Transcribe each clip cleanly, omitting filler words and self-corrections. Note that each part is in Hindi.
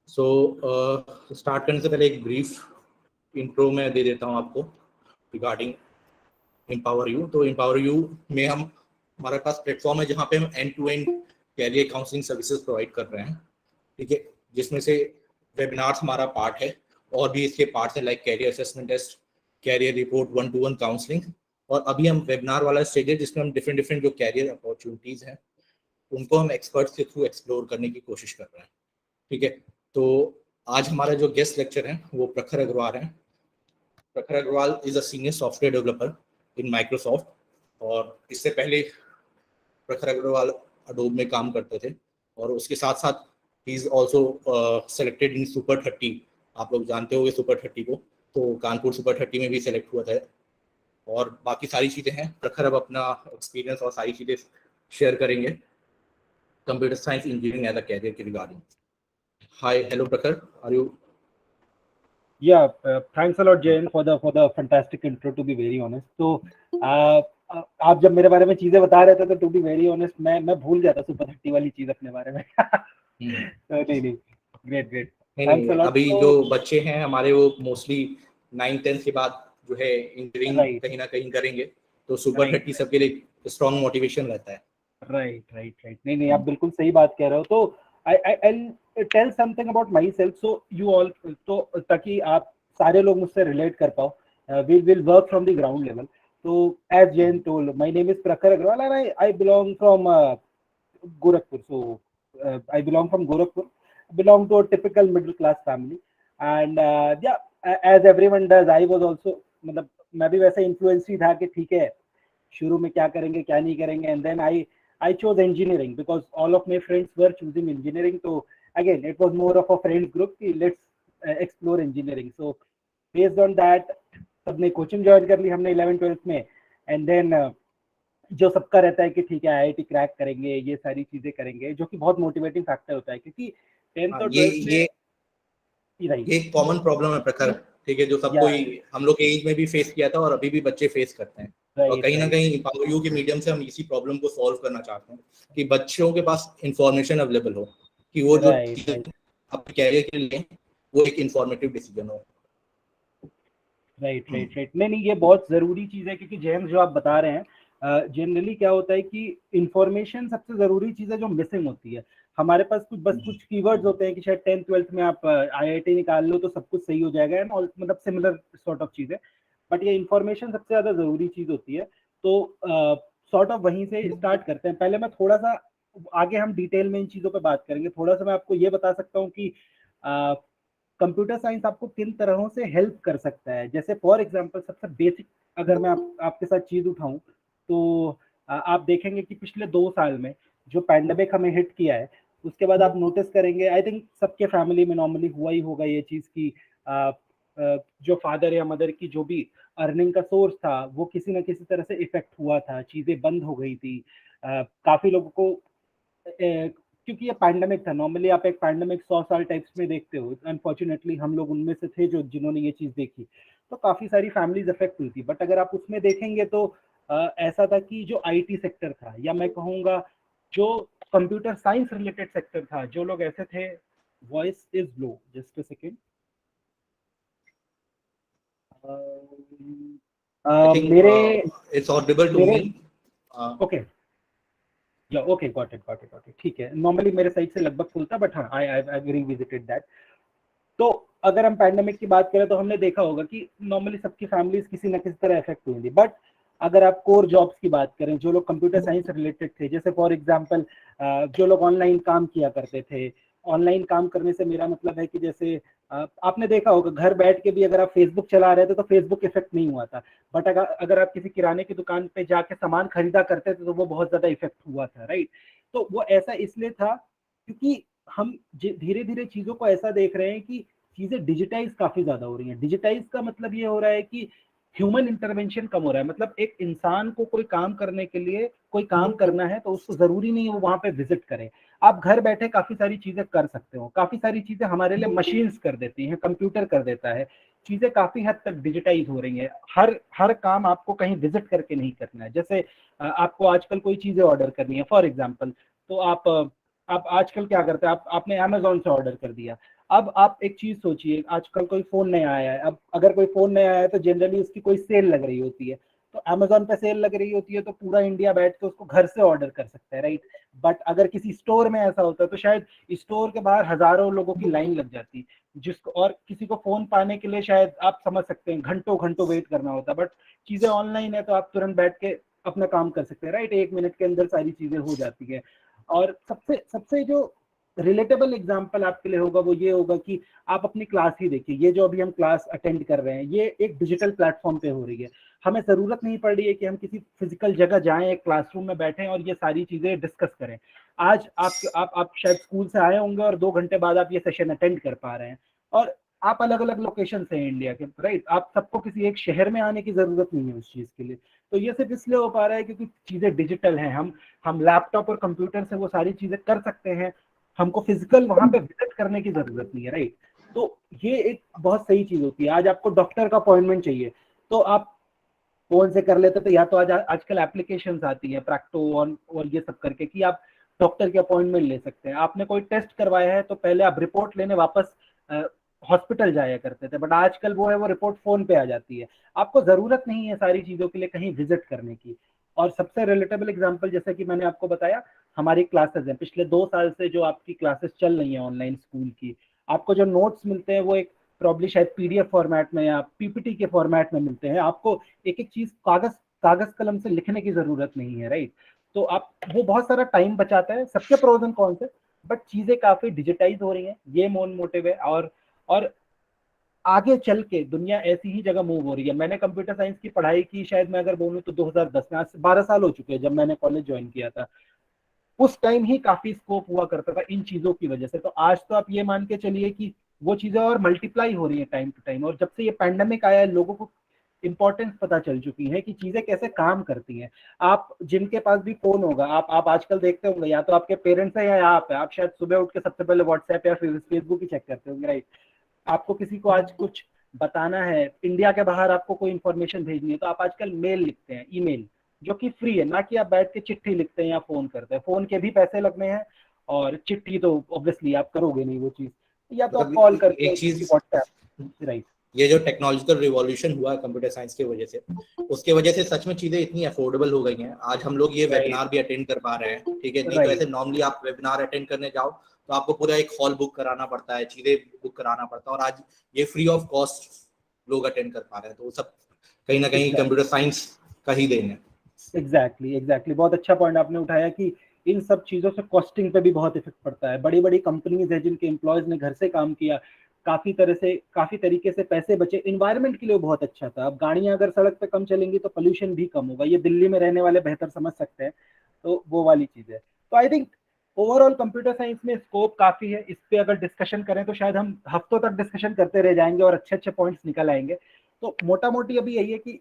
सो स्टार्ट करने से पहले एक ब्रीफ इंट्रो में दे देता हूँ आपको रिगार्डिंग एम्पावर यू। तो एम्पावर यू में हमारे पास प्लेटफॉर्म है जहाँ पे हम end to end career counselling services provide कर रहे हैं, ठीक है, जिसमें से वेबिनार्स हमारा पार्ट है और भी इसके पार्ट्स हैं like career assessment test, career report, 1-to-1 counselling. और अभी हम वेबिनार वाला स्टेज है जिसमें हम डिफरेंट जो कैरियर अपॉर्चुनिटीज हैं उनको हम एक्सपर्ट्स के थ्रू एक्सप्लोर करने की कोशिश कर रहे हैं, ठीक है। तो आज हमारा जो गेस्ट लेक्चर है वो प्रखर अग्रवाल है। Prakhar Agarwal is a senior software developer in Microsoft, और इससे पहले प्रखर अग्रवाल अडोब में काम करते थे, और उसके साथ साथ he is also selected in super 30। आप लोग जानते होंगे सुपर 30 को, तो कानपुर सुपर 30 में भी सेलेक्ट हुआ था। और बाकी सारी चीज़ें हैं, प्रखर अब अपना एक्सपीरियंस और सारी चीज़ें शेयर करेंगे computer science engineering as a career के regarding. Hi, hello Prakhar, are you? Yeah, thanks a lot, Jain, for the fantastic intro. To be very honest, तो आप जब मेरे बारे में चीजें बता रहे थे तो टू बी वेरी ऑनेस्ट मैं भूल जाता सुपर 30 वाली चीज अपने बारे में। तो नहीं, great great, thanks a lot. अभी जो बच्चे हैं हमारे वो मोस्टली 9th-10th के बाद जो है इंजीनियरिंग कहीं ना कहीं करेंगे, तो सुपर 30 सबके लिए स्ट्रॉन्ग मोटिवेशन रहता है। राइट, नहीं, आप बिल्कुल सही बात कह रहे हो। तो I'll tell something about myself, so you all, तो ताकि आप सारे लोग मुझसे रिलेट कर पाओ। we'll work from the ground level. So as Jain told, my name is Prakhar Agrawal and I belong from Gorakhpur. So I belong from Gorakhpur, belong to a typical middle class family, and yeah, as everyone does, I was also, मतलब मैं भी वैसे इन्फ्लुएंस ही था कि ठीक है शुरू में क्या करेंगे क्या नहीं करेंगे, and then I chose engineering because all of my friends were choosing engineering. So again, it was more of a friends group कि let's explore engineering. So based on that, सबने कोचिंग ज्वाइन कर ली हमने 11th-12th में, and then जो सबका रहता है कि ठीक है IIT क्रैक करेंगे, ये सारी चीजें करेंगे, जो कि बहुत मोटिवेटिंग फैक्टर होता है क्योंकि 10th और 12th में ये एक कॉमन प्रॉब्लम है प्रखर, ठीक है, जो सब कोई हम लोग के एज में भी फेस किया था और अभी भी बच्चे फेस करते हैं। और कहीं ना कहीं एम्पावर यू के मीडियम से हम इसी प्रॉब्लम को सॉल्व करना चाहते हैं कि बच्चों के पास इंफॉर्मेशन अवेलेबल हो कि वो जो अपने कैरियर के लिए वो एक इंफॉर्मेटिव डिसीजन हो। राइट, नहीं, ये बहुत जरूरी चीज है क्योंकि जेम्स जो आप बता रहे हैं, जनरली क्या होता है कि इंफॉर्मेशन सबसे जरूरी चीज है जो मिसिंग होती है। हमारे पास कुछ कीवर्ड्स होते हैं कि शायद 10th-12th में आप IIT निकाल लो तो सब कुछ सही हो जाएगा, एंड मतलब सिमिलर सॉर्ट ऑफ चीज है, बट ये इंफॉर्मेशन सबसे ज्यादा जरूरी चीज होती है। तो सॉर्ट ऑफ वहीं से स्टार्ट करते हैं। पहले मैं थोड़ा सा आगे हम डिटेल में इन चीजों पर बात करेंगे। थोड़ा सा मैं आपको ये बता सकता हूँ कि कंप्यूटर साइंस आपको किन तरहों से हेल्प कर सकता है। जैसे फॉर एग्जांपल सबसे बेसिक अगर मैं आपके साथ चीज उठाऊं तो आप देखेंगे कि पिछले 2 साल में जो पैंडेमिक हमें हिट किया है उसके बाद आप नोटिस करेंगे, आई थिंक सबके फैमिली में नॉर्मली हुआ ही होगा ये चीज की जो फादर या मदर की जो भी अर्निंग का सोर्स था वो किसी ना किसी तरह से इफेक्ट हुआ था, चीजें बंद हो गई थी। काफी लोगों को क्योंकि ये पैंडेमिक था, नॉर्मली आप एक पैंडेमिक 100 साल टाइप्स में देखते हो, अनफॉर्चुनेटली हम लोग उनमें से थे जो जिन्होंने ये चीज देखी, तो काफी सारी फैमिलीज अफेक्ट हुई थी। बट अगर आप उसमें देखेंगे तो ऐसा था कि जो IT सेक्टर था, या मैं कहूँगा जो कंप्यूटर साइंस रिलेटेड सेक्टर था, जो लोग ऐसे थे, voice is low, just a second, मेरे it's audible to me, okay, yeah okay, got it, ठीक है। नॉर्मली मेरे साइड से लगभग फुल था, बट हाँ आई रिविजिटेड दैट। तो अगर हम पैंडेमिक की बात करें तो हमने देखा होगा कि नॉर्मली सबकी फैमिलीज किसी ना किसी तरह इफेक्ट हुई थी। बट अगर आप कोर जॉब्स की बात करें, जो लोग कंप्यूटर साइंस रिलेटेड थे, जैसे फॉर एग्जांपल जो लोग ऑनलाइन काम किया करते थे, ऑनलाइन काम करने से मेरा मतलब है कि जैसे आपने देखा होगा घर बैठ के भी अगर आप फेसबुक चला रहे थे तो फेसबुक इफेक्ट नहीं हुआ था, बट अगर आप किसी किराने की दुकान पे जाके सामान खरीदा करते थे तो वो बहुत ज्यादा इफेक्ट हुआ था, राइट। तो वो ऐसा इसलिए था क्योंकि हम धीरे धीरे चीजों को ऐसा देख रहे हैं कि चीजें डिजिटाइज काफी ज्यादा हो रही हैं। डिजिटाइज का मतलब ये हो रहा है कि ह्यूमन इंटरवेंशन कम हो रहा है। मतलब एक इंसान को कोई काम करने के लिए, कोई काम करना है तो उसको जरूरी नहीं है वो वहां पे विजिट करे, आप घर बैठे काफी सारी चीजें कर सकते हो। काफी सारी चीजें हमारे लिए मशीन्स कर देती हैं, कंप्यूटर कर देता है, चीजें काफी हद तक डिजिटाइज हो रही हैं। हर काम आपको कहीं विजिट करके नहीं करना है। जैसे आपको आजकल कोई चीजें ऑर्डर करनी है फॉर एग्जाम्पल, तो आप आप आजकल क्या करते हैं, आप आपने अमेजोन से ऑर्डर कर दिया। अब आप एक चीज सोचिए, आजकल कोई फोन नया आया है, अब अगर कोई फोन नया आया है तो जनरली उसकी कोई सेल लग रही होती है, तो अमेजोन पे सेल लग रही होती है तो पूरा इंडिया बैठ के उसको घर से ऑर्डर कर सकता है, राइट। बट अगर किसी स्टोर में ऐसा होता है तो शायद स्टोर के बाहर हजारों लोगों की लाइन लग जाती, जिसको और किसी को फोन पाने के लिए शायद आप समझ सकते हैं घंटों घंटों वेट करना होता। बट चीजें ऑनलाइन है तो आप तुरंत बैठ के अपना काम कर सकते हैं, राइट। 1 मिनट के अंदर सारी चीजें हो जाती है। और सबसे सबसे जो रिलेटेबल एग्जाम्पल आपके लिए होगा वो ये होगा कि आप अपनी क्लास ही देखिए, ये जो अभी हम क्लास अटेंड कर रहे हैं ये एक डिजिटल प्लेटफॉर्म पे हो रही है। हमें जरूरत नहीं पड़ रही है कि हम किसी फिजिकल जगह जाएं, एक क्लासरूम में बैठें और ये सारी चीजें डिस्कस करें। आज आप शायद स्कूल से आए होंगे और 2 घंटे बाद आप ये सेशन अटेंड कर पा रहे हैं, और आप अलग अलग लोकेशन से हैं इंडिया के, राइट। आप सबको किसी एक शहर में आने की जरूरत नहीं है उस चीज के लिए। तो ये सिर्फ इसलिए हो पा रहा है क्योंकि चीजें डिजिटल हैं, हम लैपटॉप और कंप्यूटर से वो सारी चीजें कर सकते हैं, हमको फिजिकल वहां पे विजिट करने की जरूरत नहीं है, राइट। तो ये एक बहुत सही चीज होती है। आज आपको डॉक्टर का अपॉइंटमेंट चाहिए तो आप फोन से कर लेते, तो या तो आज आजकल एप्लीकेशंस आती है प्रैक्टो और ये सब करके कि आप डॉक्टर के अपॉइंटमेंट ले सकते हैं। आपने कोई टेस्ट करवाया है तो पहले आप रिपोर्ट लेने वापस हॉस्पिटल जाया करते थे, बट आजकल वो है वो रिपोर्ट फोन पे आ जाती है। आपको जरूरत नहीं है सारी चीजों के लिए कहीं विजिट करने की। और सबसे रिलेटेबल एग्जांपल जैसे कि मैंने आपको बताया, हमारी क्लासेस हैं पिछले 2 साल से जो आपकी क्लासेस चल रही हैं ऑनलाइन स्कूल की, आपको जो नोट्स मिलते हैं वो एक प्रॉब्ली शायद पीडीएफ फॉर्मेट में या पीपीटी के फॉर्मेट में मिलते हैं। आपको एक एक चीज कागज कागज कलम से लिखने की जरूरत नहीं है, राइट। तो आप वो बहुत सारा टाइम बचाता है, सबके प्रोज एंड कॉन्स है, बट चीजें काफी डिजिटाइज हो रही हैं, ये मोन मोटिव है। और आगे चल के दुनिया ऐसी ही जगह मूव हो रही है। मैंने कंप्यूटर साइंस की पढ़ाई की शायद मैं अगर बोलूँ तो 2010 में, आज से 12 साल हो चुके हैं जब मैंने कॉलेज ज्वाइन किया था। उस टाइम ही काफी स्कोप हुआ करता था इन चीजों की वजह से। तो आज तो आप ये मान के चलिए कि वो चीजें और मल्टीप्लाई हो रही है टाइम टू टाइम। और जब से ये पैंडेमिक आया है लोगों को इंपॉर्टेंस पता चल चुकी है कि चीजें कैसे काम करती हैं। आप जिनके पास भी फोन होगा, आप आजकल देखते होंगे या तो आपके पेरेंट्स है या आप है, आप शायद सुबह उठ के सबसे पहले व्हाट्सएप या फिर फेसबुक ही चेक करते होंगे, राइट। आपको किसी को आज कुछ बताना है, इंडिया के बाहर आपको कोई इंफॉर्मेशन भेजनी है तो आप आजकल मेल लिखते हैं, ईमेल, जो कि फ्री है, ना कि आप बैठ के चिट्ठी लिखते हैं या फोन करते हैं। फोन के भी पैसे लगने हैं और चिट्ठी तो ऑब्वियसली आप करोगे नहीं वो चीज, या तो आप मतलब कॉल करते हो एक किसी चीज, व्हाट्सएप, राइट। ये जो टेक्नोलॉजिकल रिवॉल्यूशन हुआ है कंप्यूटर साइंस की वजह से, उसके वजह से सच में चीजें इतनी अफोर्डेबल हो गई हैं। आज हम लोग ये राइट, वेबिनार भी अटेंड कर पा रहे हैं, ठीक है। नहीं तो राइट, ऐसे नॉर्मली आप वेबिनार अटेंड करने जाओ तो आपको पूरा एक हॉल बुक कराना पड़ता है, चीजें बुक कराना पड़ता है, और आज ये फ्री ऑफ कॉस्ट लोग अटेंड कर पा रहे हैं। तो वो सब कहीं ना कहीं कंप्यूटर साइंस का ही देन है। एग्जैक्टली बहुत अच्छा पॉइंट आपने उठाया कि इन सब चीजों से कॉस्टिंग पे भी बहुत इफेक्ट पड़ता है। बड़ी बड़ी कंपनीज है जिनके एम्प्लॉयज ने घर से काम किया, काफी तरीके से पैसे बचे, इन्वायरमेंट के लिए बहुत अच्छा था। अब गाड़ियां अगर सड़क पे कम चलेंगी तो पोल्यूशन भी कम होगा, ये दिल्ली में रहने वाले बेहतर समझ सकते हैं। तो वो वाली चीज है। तो I think overall computer science में स्कोप काफी है। इस पे अगर डिस्कशन करें तो शायद हम हफ्तों तक डिस्कशन करते रह जाएंगे और अच्छे अच्छे पॉइंट्स निकल आएंगे। तो मोटा मोटी अभी यही है कि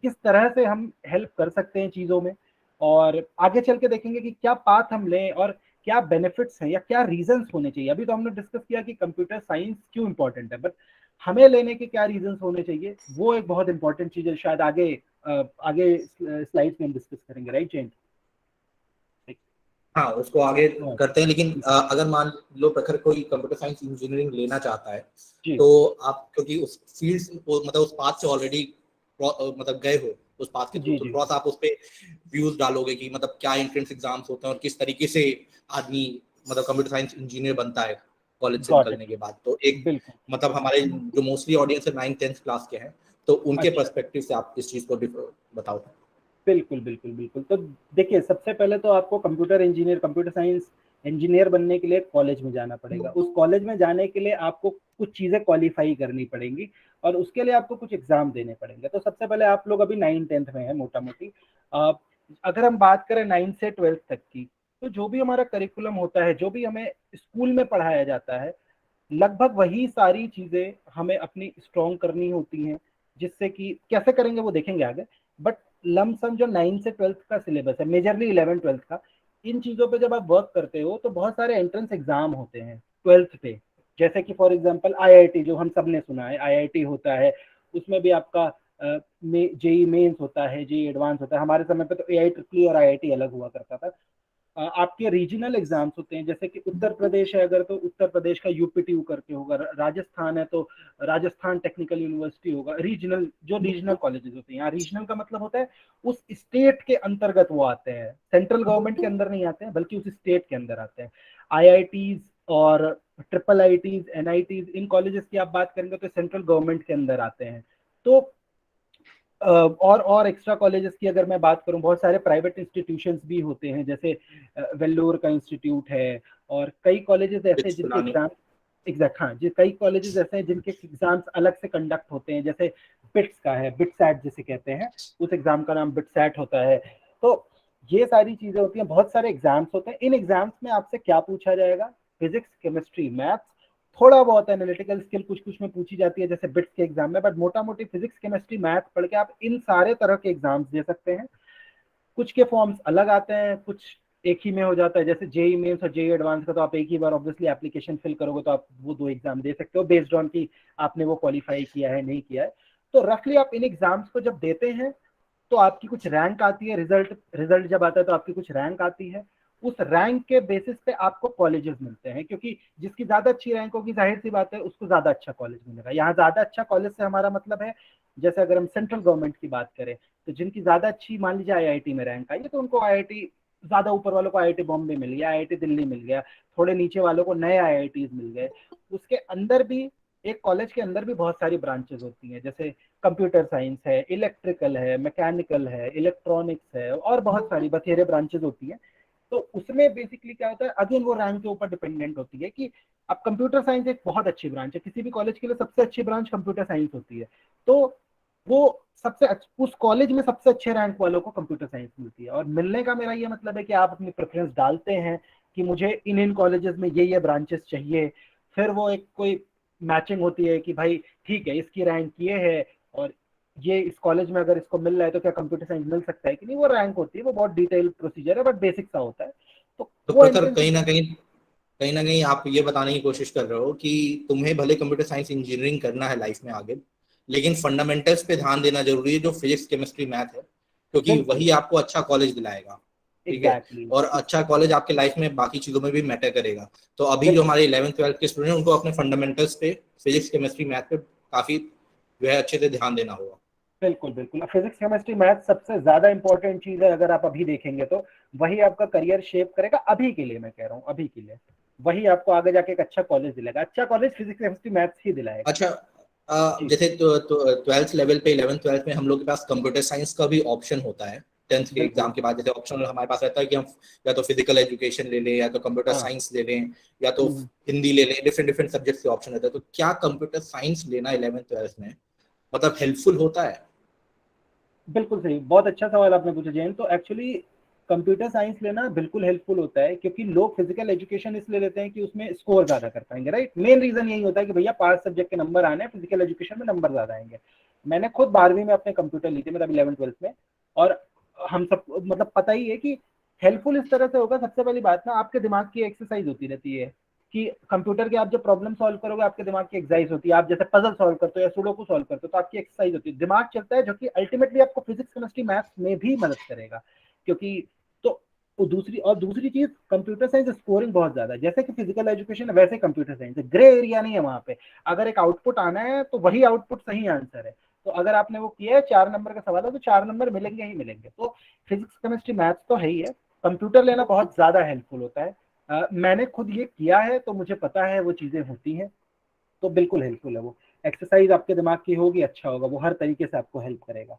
किस तरह से हम हेल्प कर सकते हैं चीजों में, और आगे चल के देखेंगे कि क्या पाथ हम लें और क्या बेनिफिट्स हैं या क्या रीजंस होने चाहिए। अभी तो हमने डिस्कस किया कि कंप्यूटर साइंस क्यों इंपॉर्टेंट है, बट हमें लेने के क्या रीजंस होने चाहिए, वो एक बहुत इंपॉर्टेंट चीज है। शायद आगे स्लाइड्स में हम डिस्कस करेंगे, राइट जैन। हाँ, उसको आगे हाँ, करते हैं। लेकिन अगर मान लो प्रखर कोई कंप्यूटर साइंस इंजीनियरिंग लेना चाहता है, जी तो आप क्योंकि उस फील्ड मतलब उस पाथ से ऑलरेडी मतलब गए हो उस पाथ के थ्रू, जी तो जी थोड़ा सा आप उस पर व्यूज डालोगे कि मतलब क्या एंट्रेंस एग्जाम्स होते हैं और किस तरीके से आदमी मतलब कंप्यूटर साइंस इंजीनियर बनता है कॉलेज से गॉट इट, निकलने के बाद। तो एक बिल्कुल। मतलब हमारे जो मोस्टली ऑडियंस है 9th-10th क्लास के हैं, तो उनके अच्छा, पर्सपेक्टिव से आप इस चीज को बताओ। बिल्कुल। तो देखिए, सबसे पहले तो आपको कंप्यूटर साइंस इंजीनियर बनने के लिए कॉलेज में जाना पड़ेगा। उस कॉलेज में जाने के लिए आपको कुछ चीज़ें क्वालिफाई करनी पड़ेंगी और उसके लिए आपको कुछ एग्जाम देने पड़ेंगे। तो सबसे पहले आप लोग अभी 9th-10th में है मोटा मोटी। अगर हम बात करें 9th से 12th तक की, तो जो भी हमारा करिकुलम होता है, जो भी हमें स्कूल में पढ़ाया जाता है, लगभग वही सारी चीजें हमें अपनी स्ट्रॉन्ग करनी होती हैं। जिससे कि कैसे करेंगे वो देखेंगे आगे। बट लमसम जो 9th से 12th का सिलेबस है, मेजरली 11th-12th का, इन चीजों पे जब आप वर्क करते हो तो बहुत सारे एंट्रेंस एग्जाम होते हैं 12th पे। जैसे कि फॉर एग्जांपल आईआईटी, जो हम सब ने सुना है आईआईटी होता है, उसमें भी आपका जेई मेंस होता है, जेई एडवांस होता है। हमारे समय पे तो एआई ट्रिपल और आईआईटी अलग हुआ करता था। आपके रीजनल एग्जाम्स होते हैं, जैसे कि उत्तर प्रदेश है अगर तो उत्तर प्रदेश का यूपीटीयू करके होगा, राजस्थान है तो राजस्थान टेक्निकल यूनिवर्सिटी होगा। रीजनल, जो रीजनल कॉलेजेस होते हैं, यहाँ रीजनल का मतलब होता है उस स्टेट के अंतर्गत वो आते हैं, सेंट्रल गवर्नमेंट के अंदर नहीं आते हैं बल्कि उस स्टेट के अंदर आते हैं। आईआईटीज और ट्रिपल आईटीज, एनआईटीज, इन कॉलेजेस की आप बात करेंगे तो सेंट्रल गवर्नमेंट के अंदर आते हैं। तो और एक्स्ट्रा कॉलेजेस की अगर मैं बात करूं, बहुत सारे प्राइवेट इंस्टीट्यूशंस भी होते हैं, जैसे वेल्लोर का इंस्टीट्यूट है, और कई कॉलेजेस ऐसे हैं बिट्स जिनके पिलानी। एग्जाम, एग्जैक्ट, हाँ जी, कई कॉलेजेस ऐसे हैं जिनके एग्जाम्स अलग से कंडक्ट होते हैं, जैसे बिट्स का है, बिटसैट जिसे कहते हैं, उस एग्जाम का नाम बिटसैट होता है। तो ये सारी चीजें होती हैं, बहुत सारे एग्जाम्स होते हैं। इन एग्जाम्स में आपसे क्या पूछा जाएगा? फिजिक्स, केमिस्ट्री, मैथ्स, थोड़ा बहुत एनालिटिकल स्किल कुछ कुछ में पूछी जाती है जैसे बिट्स के एग्जाम में, बट मोटा मोटी फिजिक्स, केमिस्ट्री, मैथ पढ़ के आप इन सारे तरह के एग्जाम्स दे सकते हैं। कुछ के फॉर्म्स अलग आते हैं, कुछ एक ही में हो जाता है, जैसे जेई मेंस और जेई एडवांस का तो आप एक ही बार ऑब्वियसली एप्लीकेशन फिल करोगे तो आप वो 2 एग्जाम दे सकते हो बेस्ड ऑन कि आपने वो क्वालिफाई किया है नहीं किया है। तो रफली आप इन एग्जाम्स को जब देते हैं तो आपकी कुछ रैंक आती है, रिजल्ट रिजल्ट जब आता है तो आपकी कुछ रैंक आती है। उस रैंक के बेसिस पे आपको कॉलेजेस मिलते हैं, क्योंकि जिसकी ज्यादा अच्छी रैंक होगी जाहिर सी बात है उसको ज्यादा अच्छा कॉलेज मिलेगा। यहाँ ज्यादा अच्छा कॉलेज से हमारा मतलब है, जैसे अगर हम सेंट्रल गवर्नमेंट की बात करें तो जिनकी ज्यादा अच्छी, मान लीजिए आईआईटी में रैंक आई है तो उनको आईआईटी, ज्यादा ऊपर वालों को आईआईटी बॉम्बे मिल गया, आईआईटी दिल्ली मिल गया, थोड़े नीचे वालों को नए आईआईटीज मिल गए। उसके अंदर भी, एक कॉलेज के अंदर भी बहुत सारी ब्रांचेस होती हैं, जैसे कंप्यूटर साइंस है, इलेक्ट्रिकल है, मैकेनिकल है, इलेक्ट्रॉनिक्स है, और बहुत सारी बथेरे ब्रांचेस होती हैं। तो उसमें बेसिकली क्या होता है, अगेन वो रैंक के ऊपर डिपेंडेंट होती है कि अब कंप्यूटर साइंस एक बहुत अच्छी ब्रांच है, किसी भी कॉलेज के लिए सबसे अच्छी ब्रांच कंप्यूटर साइंस होती है। तो वो उस कॉलेज में सबसे अच्छे रैंक वालों को कंप्यूटर साइंस मिलती है। और मिलने का मेरा ये मतलब है कि आप अपनी प्रेफरेंस डालते हैं कि मुझे इन कॉलेजेस में ये ब्रांचेस चाहिए, फिर वो एक कोई मैचिंग होती है कि भाई ठीक है इसकी रैंक ये है और ये इस कॉलेज में अगर इसको मिल रहा है तो क्या कंप्यूटर साइंस मिल सकता है कि नहीं, वो रैंक होती है, वो बहुत डिटेल प्रोसीजर है बट बेसिक सा होता है। तो तो वो प्रखर एंट्रेंस। कहीं ना कहीं आप ये बताने की कोशिश कर रहे हो कि तुम्हें भले कंप्यूटर साइंस इंजीनियरिंग करना है लाइफ में आगे, लेकिन फंडामेंटल्स पे ध्यान देना जरूरी है, जो फिजिक्स केमिस्ट्री मैथ है, क्योंकि बिल्कुल, वही आपको अच्छा कॉलेज दिलाएगा। ठीक है। एग्जैक्टली, और अच्छा कॉलेज आपके लाइफ में बाकी चीजों में भी मैटर करेगा। तो अभी जो बिल्कुल हमारे 11th 12th के स्टूडेंट हैं उनको अपने फंडामेंटल्स पे, फिजिक्स केमिस्ट्री मैथ पे काफी जो है अच्छे से ध्यान देना होगा। बिल्कुल बिल्कुल। फिजिक्स, केमिस्ट्री, मैथ सबसे ज्यादा इंपॉर्टेंट चीज है, अगर आप अभी देखेंगे तो वही आपका करियर शेप करेगा। अभी के लिए मैं कह रहा हूँ, अभी के लिए वही आपको आगे जाके एक अच्छा कॉलेज दिलाएगा। अच्छा कॉलेज फिजिक्स, केमिस्ट्री, मैथ्स ही दिलाएगा। अच्छा, जी जैसे तो 12th लेवल पे, 11th 12th में हम लोग के पास कंप्यूटर साइंस का भी ऑप्शन होता है। 10th के बिल्कुल। एग्जाम के बाद जैसे ऑप्शन हमारे पास रहता है कि हम या तो फिजिकल एजुकेशन ले लें, या तो कंप्यूटर हाँ। साइंस ले लें, या तो हम्म, हिंदी ले लें। डिफरेंट डिफरेंट सब्जेक्ट्स के ऑप्शन रहता है। तो क्या कंप्यूटर साइंस लेना 11th 12th में मतलब हेल्पफुल होता है? बिल्कुल सही, बहुत अच्छा सवाल आपने पूछा जैन। तो एक्चुअली कंप्यूटर साइंस लेना बिल्कुल हेल्पफुल होता है, क्योंकि लोग फिजिकल एजुकेशन इसलिए लेते हैं कि उसमें स्कोर ज्यादा कर पाएंगे, राइट। मेन रीजन यही होता है कि भैया 5 सब्जेक्ट के नंबर आने हैं, फिजिकल एजुकेशन में नंबर ज्यादा आएंगे। मैंने खुद 12वीं में अपने कंप्यूटर ली थी, मतलब 11th 12th में। और हम सब मतलब पता ही है कि हेल्पफुल इस तरह से होगा। सबसे पहली बात ना, आपके दिमाग की एक्सरसाइज होती रहती है कि कंप्यूटर के आप जब प्रॉब्लम सॉल्व करोगे आपके दिमाग की एक्सरसाइज होती है। आप जैसे पजल सॉल्व करते हो या सुडोकू सॉल्व करते हो तो आपकी एक्सरसाइज होती है, दिमाग चलता है, जो कि अल्टीमेटली आपको फिजिक्स, केमिस्ट्री, मैथ्स में भी मदद करेगा। क्योंकि दूसरी चीज, कंप्यूटर साइंस स्कोरिंग बहुत ज्यादा है, जैसे कि फिजिकल एजुकेशन है वैसे कंप्यूटर साइंस है, ग्रे एरिया नहीं है वहां पे। अगर एक आउटपुट आना है तो वही आउटपुट सही आंसर है। तो अगर आपने वो किया है, 4 नंबर का सवाल है तो 4 नंबर मिलेंगे ही मिलेंगे। तो फिजिक्स, केमिस्ट्री, मैथ्स तो है ही है। कंप्यूटर लेना बहुत ज्यादा हेल्पफुल होता है। मैंने खुद ये किया है तो मुझे पता है वो चीजें होती हैं। तो बिल्कुल हेल्पफुल है वो। एक्सरसाइज आपके दिमाग की होगी, अच्छा होगा, वो हर तरीके से आपको हेल्प करेगा।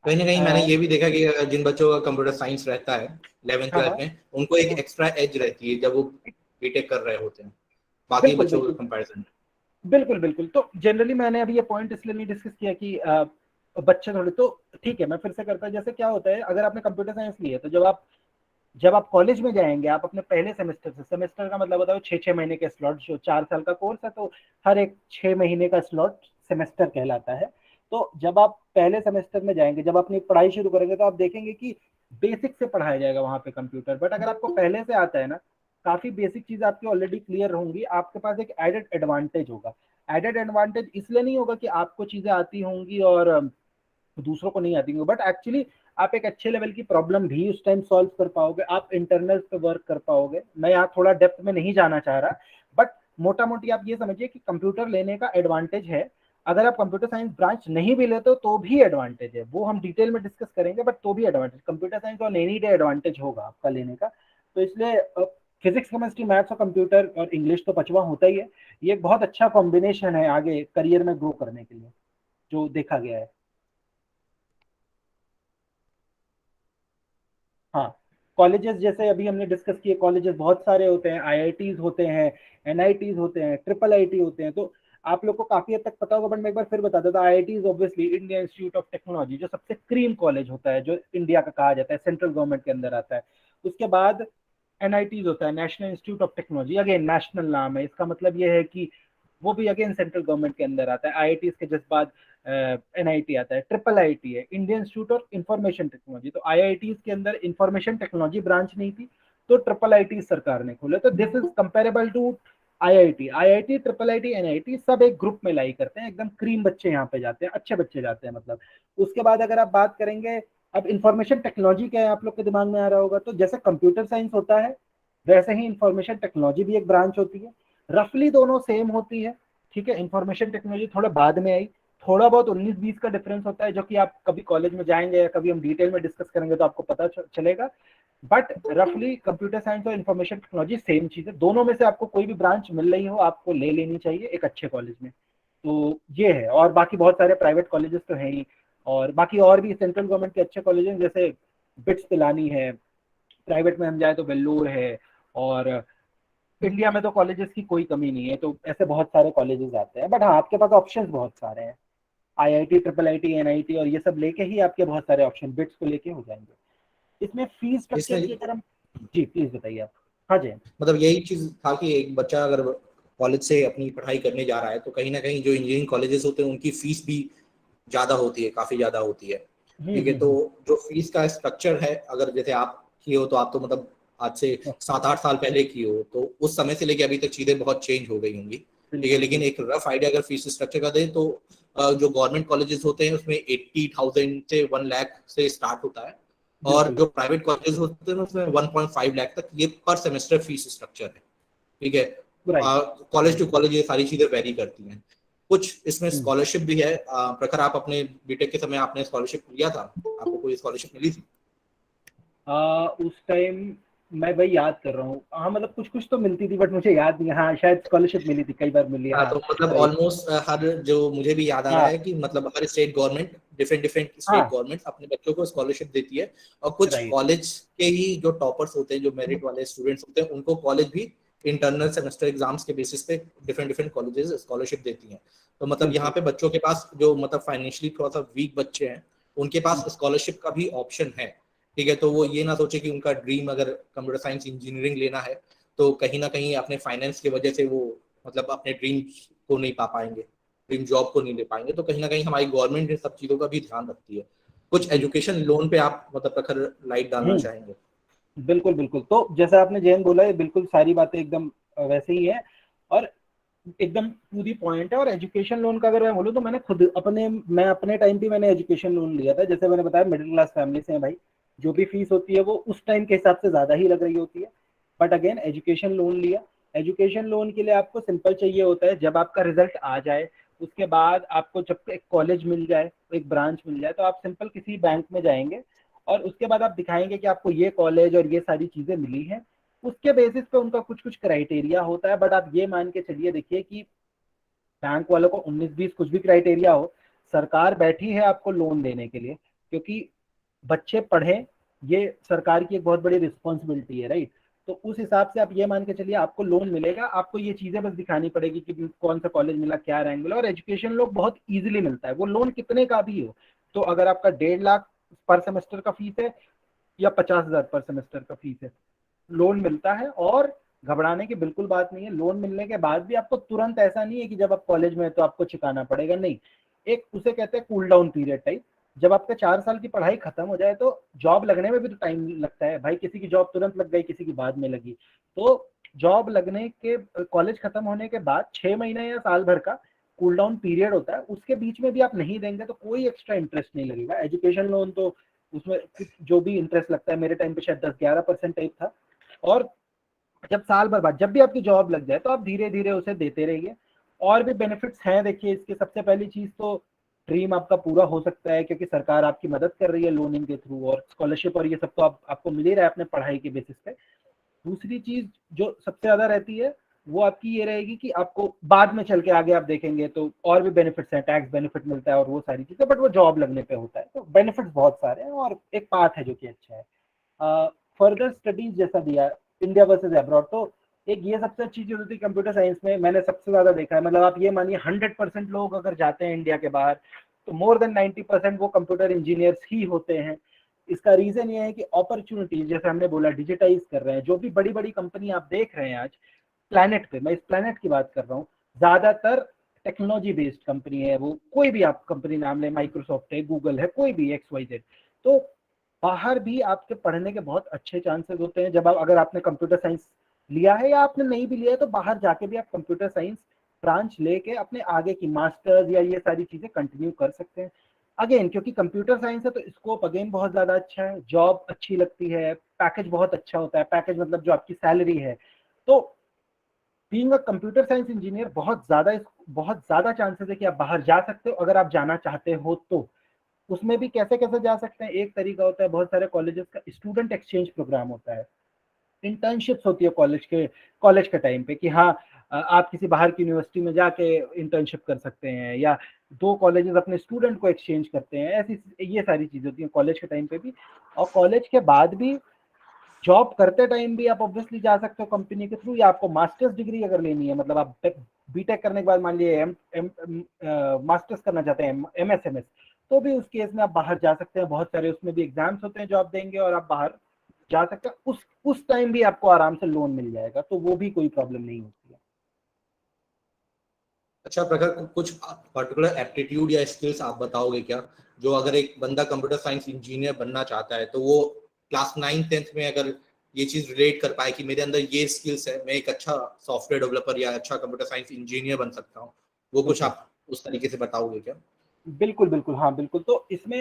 कहीं ना कहीं मैंने अ, ये भी देखा कि जिन बच्चों का कंप्यूटर साइंस रहता है 11th हाँ हाँ 12th में, उनको एक हाँ, एक्स्ट्रा एज रहती है जब वो बीटेक कर रहे होते हैं बाकी बिल्कुल बच्चों के बिल्कुल कंपैरिजन में। बिल्कुल बिल्कुल। तो जनरली मैंने अभी ये पॉइंट इसलिए नहीं डिस्कस किया कि बच्चे थोड़े तो, ठीक है मैं फिर से करता हूं। जैसे क्या होता है, अगर आपने कंप्यूटर साइंस लिया तो जब आप कॉलेज में जाएंगे, आप अपने पहले सेमेस्टर से, सेमेस्टर का मतलब होता है 6-6 महीने के स्लॉट, जो 4 साल का कोर्स है तो हर एक 6 महीने का स्लॉट सेमेस्टर कहलाता है। तो जब आप पहले सेमेस्टर में जाएंगे, जब अपनी पढ़ाई शुरू करेंगे तो आप देखेंगे कि बेसिक से पढ़ाया जाएगा वहां पे कंप्यूटर। बट अगर आपको पहले से आता है ना, काफी बेसिक चीज आपकी ऑलरेडी क्लियर होंगी, आपके पास एक एडेड एडवांटेज होगा। एडेड एडवांटेज इसलिए नहीं होगा कि आपको चीजें आती होंगी और दूसरों को नहीं आती होंगी, बट एक्चुअली आप एक अच्छे लेवल की प्रॉब्लम भी उस टाइम सॉल्व कर पाओगे, आप इंटरनल्स पे वर्क कर पाओगे। मैं यहाँ थोड़ा डेप्थ में नहीं जाना चाह रहा, बट मोटा मोटी आप ये समझिए कि कंप्यूटर लेने का एडवांटेज है। अगर आप कंप्यूटर साइंस ब्रांच नहीं भी लेते हो तो भी एडवांटेज है, वो हम डिटेल में डिस्कस करेंगे, बट तो भी एडवांटेज, कंप्यूटर साइंस और एनी डे एडवांटेज होगा आपका लेने का। तो इसलिए फिजिक्स केमिस्ट्री मैथ्स और कंप्यूटर और इंग्लिश तो पचवा होता ही है, ये एक बहुत अच्छा कॉम्बिनेशन है आगे करियर में ग्रो करने के लिए, जो देखा गया है। हाँ, कॉलेजेस जैसे अभी हमने डिस्कस किए, कॉलेजेस बहुत सारे होते हैं, आईआईटीज होते हैं, एनआईटीज होते हैं, ट्रिपल आईटी होते हैं। तो आप लोग को काफी हद तक पता होगा, बट मैं एक बार फिर बता देता हूँ। IITs obviously India institute of technology, जो सबसे क्रीम कॉलेज होता है, जो इंडिया का कहा जाता है, सेंट्रल गवर्नमेंट के अंदर आता है। उसके बाद एनआईटीज होता है, national institute of technology, again national नाम है, इसका मतलब ये है कि वो भी अगेन सेंट्रल गवर्नमेंट के अंदर आता है। आईआईटीज के जस्ट बाद एनआईटी आता है। ट्रिपल आईटी है, Indian institute of information technology. तो आईआईटीज के अंदर इंफॉर्मेशन टेक्नोलॉजी ब्रांच नहीं थी, तो ट्रिपल आईटी सरकार ने खोले। तो this is comparable to IIT. IIT, triple IT, NIT सब एक ग्रुप में लाई करते हैं, एकदम क्रीम बच्चे यहाँ पे जाते हैं, अच्छे बच्चे जाते हैं मतलब। उसके बाद अगर आप बात करेंगे, अब इंफॉर्मेशन टेक्नोलॉजी क्या है आप लोग के दिमाग में आ रहा होगा, तो जैसे कंप्यूटर साइंस होता है वैसे ही इंफॉर्मेशन टेक्नोलॉजी भी एक ब्रांच होती है। रफली दोनों सेम होती है, ठीक है। इंफॉर्मेशन टेक्नोलॉजी थोड़ा बाद में आई, थोड़ा बहुत 19-20 का डिफरेंस होता है, जो कि आप कभी कॉलेज में जाएंगे या कभी हम डिटेल में डिस्कस करेंगे तो आपको पता चलेगा। बट रफली कंप्यूटर साइंस और इंफॉर्मेशन टेक्नोलॉजी सेम चीज है। दोनों में से आपको कोई भी ब्रांच मिल रही हो, आपको ले लेनी चाहिए एक अच्छे कॉलेज में। तो ये है, और बाकी बहुत सारे प्राइवेट कॉलेजेस तो हैं ही, और बाकी और भी सेंट्रल गवर्नमेंट के अच्छे कॉलेज हैं, जैसे बिट्स पिलानी है। प्राइवेट में हम जाए तो वेल्लोर है, और इंडिया में तो कॉलेजेस की कोई कमी नहीं है, तो ऐसे बहुत सारे कॉलेजेस आते हैं। बट हाँ, आपके पास ऑप्शंस बहुत सारे हैं, आईआईटी, ट्रिपल आईटी, एनआईटी और ये सब लेके ही आपके बहुत सारे ऑप्शन बिट्स को लेके हो जाएंगे। इसमें फीस स्ट्रक्चर इसमें की अगर हम, जी प्लीज बताइए आप। हाँ जी। मतलब यही चीज था कि एक बच्चा अगर कॉलेज से अपनी पढ़ाई करने जा रहा है तो कहीं ना कहीं जो इंजीनियरिंग कॉलेजेस होते हैं उनकी फीस भी ज्यादा होती है, काफी ज्यादा होती है। ठीक है, तो जो फीस का स्ट्रक्चर है, अगर जैसे आप किए हो तो आप तो मतलब आज से 7-8 साल पहले किए हो, तो उस समय से लेके अभी तक चीजें बहुत चेंज हो गई होंगी। ठीक है, लेकिन एक रफ आइडिया अगर फीस स्ट्रक्चर का दें तो जो गवर्नमेंट कॉलेजेस होते हैं उसमें 80,000 से 1 लाख से स्टार्ट होता है, और जो प्राइवेट कॉलेजेस होते हैं उसमें 1.5 लाख तक ये पर सेमेस्टर फीस स्ट्रक्चर है। ठीक है, कॉलेज टू कॉलेज ये सारी चीजें वेरी करती हैं। कुछ इसमें स्कॉलरशिप भी है। प्रखर, आप अपने बीटेक के समय आपने स्कॉलरशिप लिया था, आपको कोई स्कॉलरशिप मिली थी? उस टाइम मैं भाई याद कर रहा हूँ, हाँ मतलब कुछ कुछ तो मिलती थी, बट मुझे याद नहीं। हाँ शायद स्कॉलरशिप मिली थी, कई बार मिली है। हाँ, हाँ तो मतलब राइट। ऑलमोस्ट हर, जो मुझे भी याद आ रहा हाँ है कि मतलब हर state government, different different state हाँ गवर्नमेंट अपने बच्चों को स्कॉलरशिप देती है। और कुछ राइट। कॉलेज के ही जो टॉपर्स होते हैं, जो मेरिट वाले स्टूडेंट्स होते हैं, उनको कॉलेज भी इंटरनल सेमेस्टर एग्जाम्स के बेसिस पे डिफरेंट डिफरेंट कॉलेजेस स्कॉलरशिप देती हैं। तो मतलब यहाँ बिल्कुल। पे बच्चों के पास जो मतलब फाइनेंशियली थोड़ा सा वीक बच्चे हैं, उनके पास स्कॉलरशिप का भी ऑप्शन है। ठीक है, तो वो ये ना सोचे कि उनका ड्रीम अगर कंप्यूटर साइंस इंजीनियरिंग लेना है तो कहीं ना कहीं अपने फाइनेंस की वजह से वो मतलब अपने ड्रीम को नहीं पा पाएंगे, ड्रीम जॉब को नहीं ले पाएंगे। तो कहीं ना कहीं हमारी गवर्नमेंट इन सब चीजों का भी ध्यान रखती है। कुछ बिल्कुल। एजुकेशन लोन पे आप मतलब प्रखर लाइट डालना हम्म चाहेंगे? बिल्कुल बिल्कुल। तो जैसा आपने जैन बोला है, बिल्कुल सारी बातें एकदम वैसे ही है, और एकदम टू दी पॉइंट है। और एजुकेशन लोन का अगर मैं बोलूँ तो मैं अपने टाइम पे मैंने एजुकेशन लोन लिया था। जैसे मैंने बताया, मिडिल क्लास फैमिली से है भाई, जो भी फीस होती है वो उस टाइम के हिसाब से ज्यादा ही लग रही होती है। बट अगेन एजुकेशन लोन लिया। एजुकेशन लोन के लिए आपको सिंपल चाहिए होता है, जब आपका रिजल्ट आ जाए उसके बाद आपको जब एक कॉलेज मिल जाए, एक ब्रांच मिल जाए, तो आप सिंपल किसी बैंक में जाएंगे और उसके बाद आप दिखाएंगे कि आपको ये कॉलेज और ये सारी चीजें मिली हैं। उसके बेसिस पे उनका कुछ कुछ क्राइटेरिया होता है। बट आप ये मान के चलिए, देखिए कि बैंक वालों को 19-20 कुछ भी क्राइटेरिया हो, सरकार बैठी है आपको लोन देने के लिए, क्योंकि बच्चे पढ़े, ये सरकार की एक बहुत बड़ी रिस्पॉन्सिबिलिटी है, राइट। तो उस हिसाब से आप ये मान के चलिए आपको लोन मिलेगा। आपको ये चीजें बस दिखानी पड़ेगी कि कौन सा कॉलेज मिला, क्या रैंक मिला। और एजुकेशन लोन बहुत इजीली मिलता है, वो लोन कितने का भी हो। तो अगर आपका 1.5 लाख पर सेमेस्टर का फीस है या 50,000 पर सेमेस्टर का फीस है, लोन मिलता है। और घबराने की बिल्कुल बात नहीं है, लोन मिलने के बाद भी आपको तुरंत ऐसा नहीं है कि जब आप कॉलेज में है तो आपको चुकाना पड़ेगा, नहीं। एक उसे कहते हैं कूल डाउन पीरियड टाइप। जब आपका 4 साल की पढ़ाई खत्म हो जाए तो जॉब लगने में भी तो टाइम लगता है भाई, किसी की जॉब तुरंत लग गई, किसी की बाद में लगी। तो जॉब लगने के, कॉलेज खत्म होने के बाद 6 महीने या साल भर का कूल डाउन पीरियड होता है, उसके बीच में भी आप नहीं देंगे तो कोई एक्स्ट्रा इंटरेस्ट नहीं लगेगा। एजुकेशन लोन तो उसमें कुछ जो भी इंटरेस्ट लगता है, मेरे टाइम पे शायद 10-11% टाइप था। और जब साल भर बाद जब भी आपकी जॉब लग जाए तो आप धीरे धीरे उसे देते रहिए। और भी बेनिफिट्स हैं देखिए इसके। सबसे पहली चीज तो ड्रीम आपका पूरा हो सकता है क्योंकि सरकार आपकी मदद कर रही है लोनिंग के थ्रू, और स्कॉलरशिप और ये सब तो आपको मिल ही रहा है अपने पढ़ाई के बेसिस पे। दूसरी चीज जो सबसे ज्यादा रहती है वो आपकी ये रहेगी कि आपको बाद में चल के आगे आप देखेंगे तो और भी बेनिफिट्स हैं, टैक्स बेनिफिट मिलता है और वो सारी चीजें, बट वो जॉब लगने पे होता है। तो बेनिफिट्स बहुत सारे हैं और एक पाथ है जो कि अच्छा है। फर्दर स्टडीज जैसा दिया, इंडिया वर्सेस अब्रॉड, तो एक ये सबसे अच्छी चीज होती है कंप्यूटर साइंस में, मैंने सबसे ज्यादा देखा है। मतलब आप ये मानिए 100% लोग अगर जाते हैं इंडिया के बाहर तो मोर देन 90% वो कंप्यूटर इंजीनियर्स ही होते हैं। इसका रीजन ये है कि अपॉर्चुनिटी, जैसे हमने बोला, डिजिटाइज कर रहे हैं। जो भी बड़ी बड़ी कंपनी आप देख रहे हैं आज प्लैनेट पे, मैं इस प्लैनेट की बात कर रहा हूँ, ज्यादातर टेक्नोलॉजी बेस्ड कंपनी है। वो कोई भी आप कंपनी नाम ले, माइक्रोसॉफ्ट है, गूगल है, कोई भी XYZ। तो बाहर भी आपके पढ़ने के बहुत अच्छे चांसेस होते हैं। जब आप, अगर आपने कंप्यूटर साइंस लिया है या आपने नहीं भी लिया है, तो बाहर जाके भी आप कंप्यूटर साइंस ब्रांच लेके अपने आगे की मास्टर्स या ये सारी चीजें कंटिन्यू कर सकते हैं। अगेन क्योंकि कंप्यूटर साइंस है तो स्कोप अगेन बहुत ज्यादा अच्छा है, जॉब अच्छी लगती है, पैकेज बहुत अच्छा होता है। पैकेज मतलब जो आपकी सैलरी है। तो being a computer science engineer बहुत ज्यादा चांसेस है कि आप बाहर जा सकते हो अगर आप जाना चाहते हो तो। उसमें भी कैसे कैसे जा सकते हैं, एक तरीका होता है, बहुत सारे कॉलेजेस का स्टूडेंट एक्सचेंज प्रोग्राम होता है, इंटर्नशिप्स होती है कॉलेज के टाइम पे कि हाँ आप किसी बाहर की यूनिवर्सिटी में जाके इंटर्नशिप कर सकते हैं, या दो कॉलेजेस अपने स्टूडेंट को एक्सचेंज करते हैं। ऐसी ये सारी चीजें होती हैं कॉलेज के टाइम पे भी। और कॉलेज के बाद भी जॉब करते टाइम भी आप ऑब्वियसली जा सकते हो कंपनी के थ्रू, या आपको मास्टर्स डिग्री अगर लेनी है, मतलब आप बीटेक करने के बाद मान लीजिए मास्टर्स करना चाहते हैं, MS, तो भी उस केस में आप बाहर जा सकते हैं। बहुत सारे उसमें भी एग्जाम्स होते हैं जो आप देंगे और आप बाहर जा सकते हैं। उस टाइम भी आपको आराम से लोन मिल जाएगा, तो वो भी कोई प्रॉब्लम नहीं होती है। अच्छा प्रखर, कुछ पर्टिकुलर एप्टीट्यूड या स्किल्स आप बताओगे क्या, जो अगर एक बंदा कंप्यूटर साइंस इंजीनियर बनना चाहता है तो वो क्लास 9th-10th में अगर ये चीज रिलेट कर पाए कि मेरे अंदर ये स्किल्स है, मैं एक अच्छा सॉफ्टवेयर डेवलपर या अच्छा कंप्यूटर साइंस इंजीनियर बन सकता हूँ, वो कुछ Okay. आप उस तरीके से बताओगे क्या? बिल्कुल बिल्कुल, हाँ बिल्कुल। तो इसमें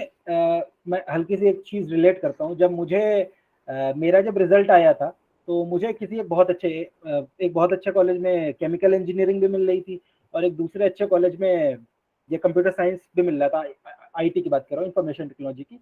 मैं हल्की सी एक चीज रिलेट करता हूँ। जब मुझे मेरा जब रिजल्ट आया था तो मुझे किसी एक बहुत अच्छे कॉलेज में केमिकल इंजीनियरिंग भी मिल रही थी, और एक दूसरे अच्छे कॉलेज में ये कंप्यूटर साइंस भी मिल रहा था। IT की बात कर रहा हूँ, इंफॉर्मेशन टेक्नोलॉजी की।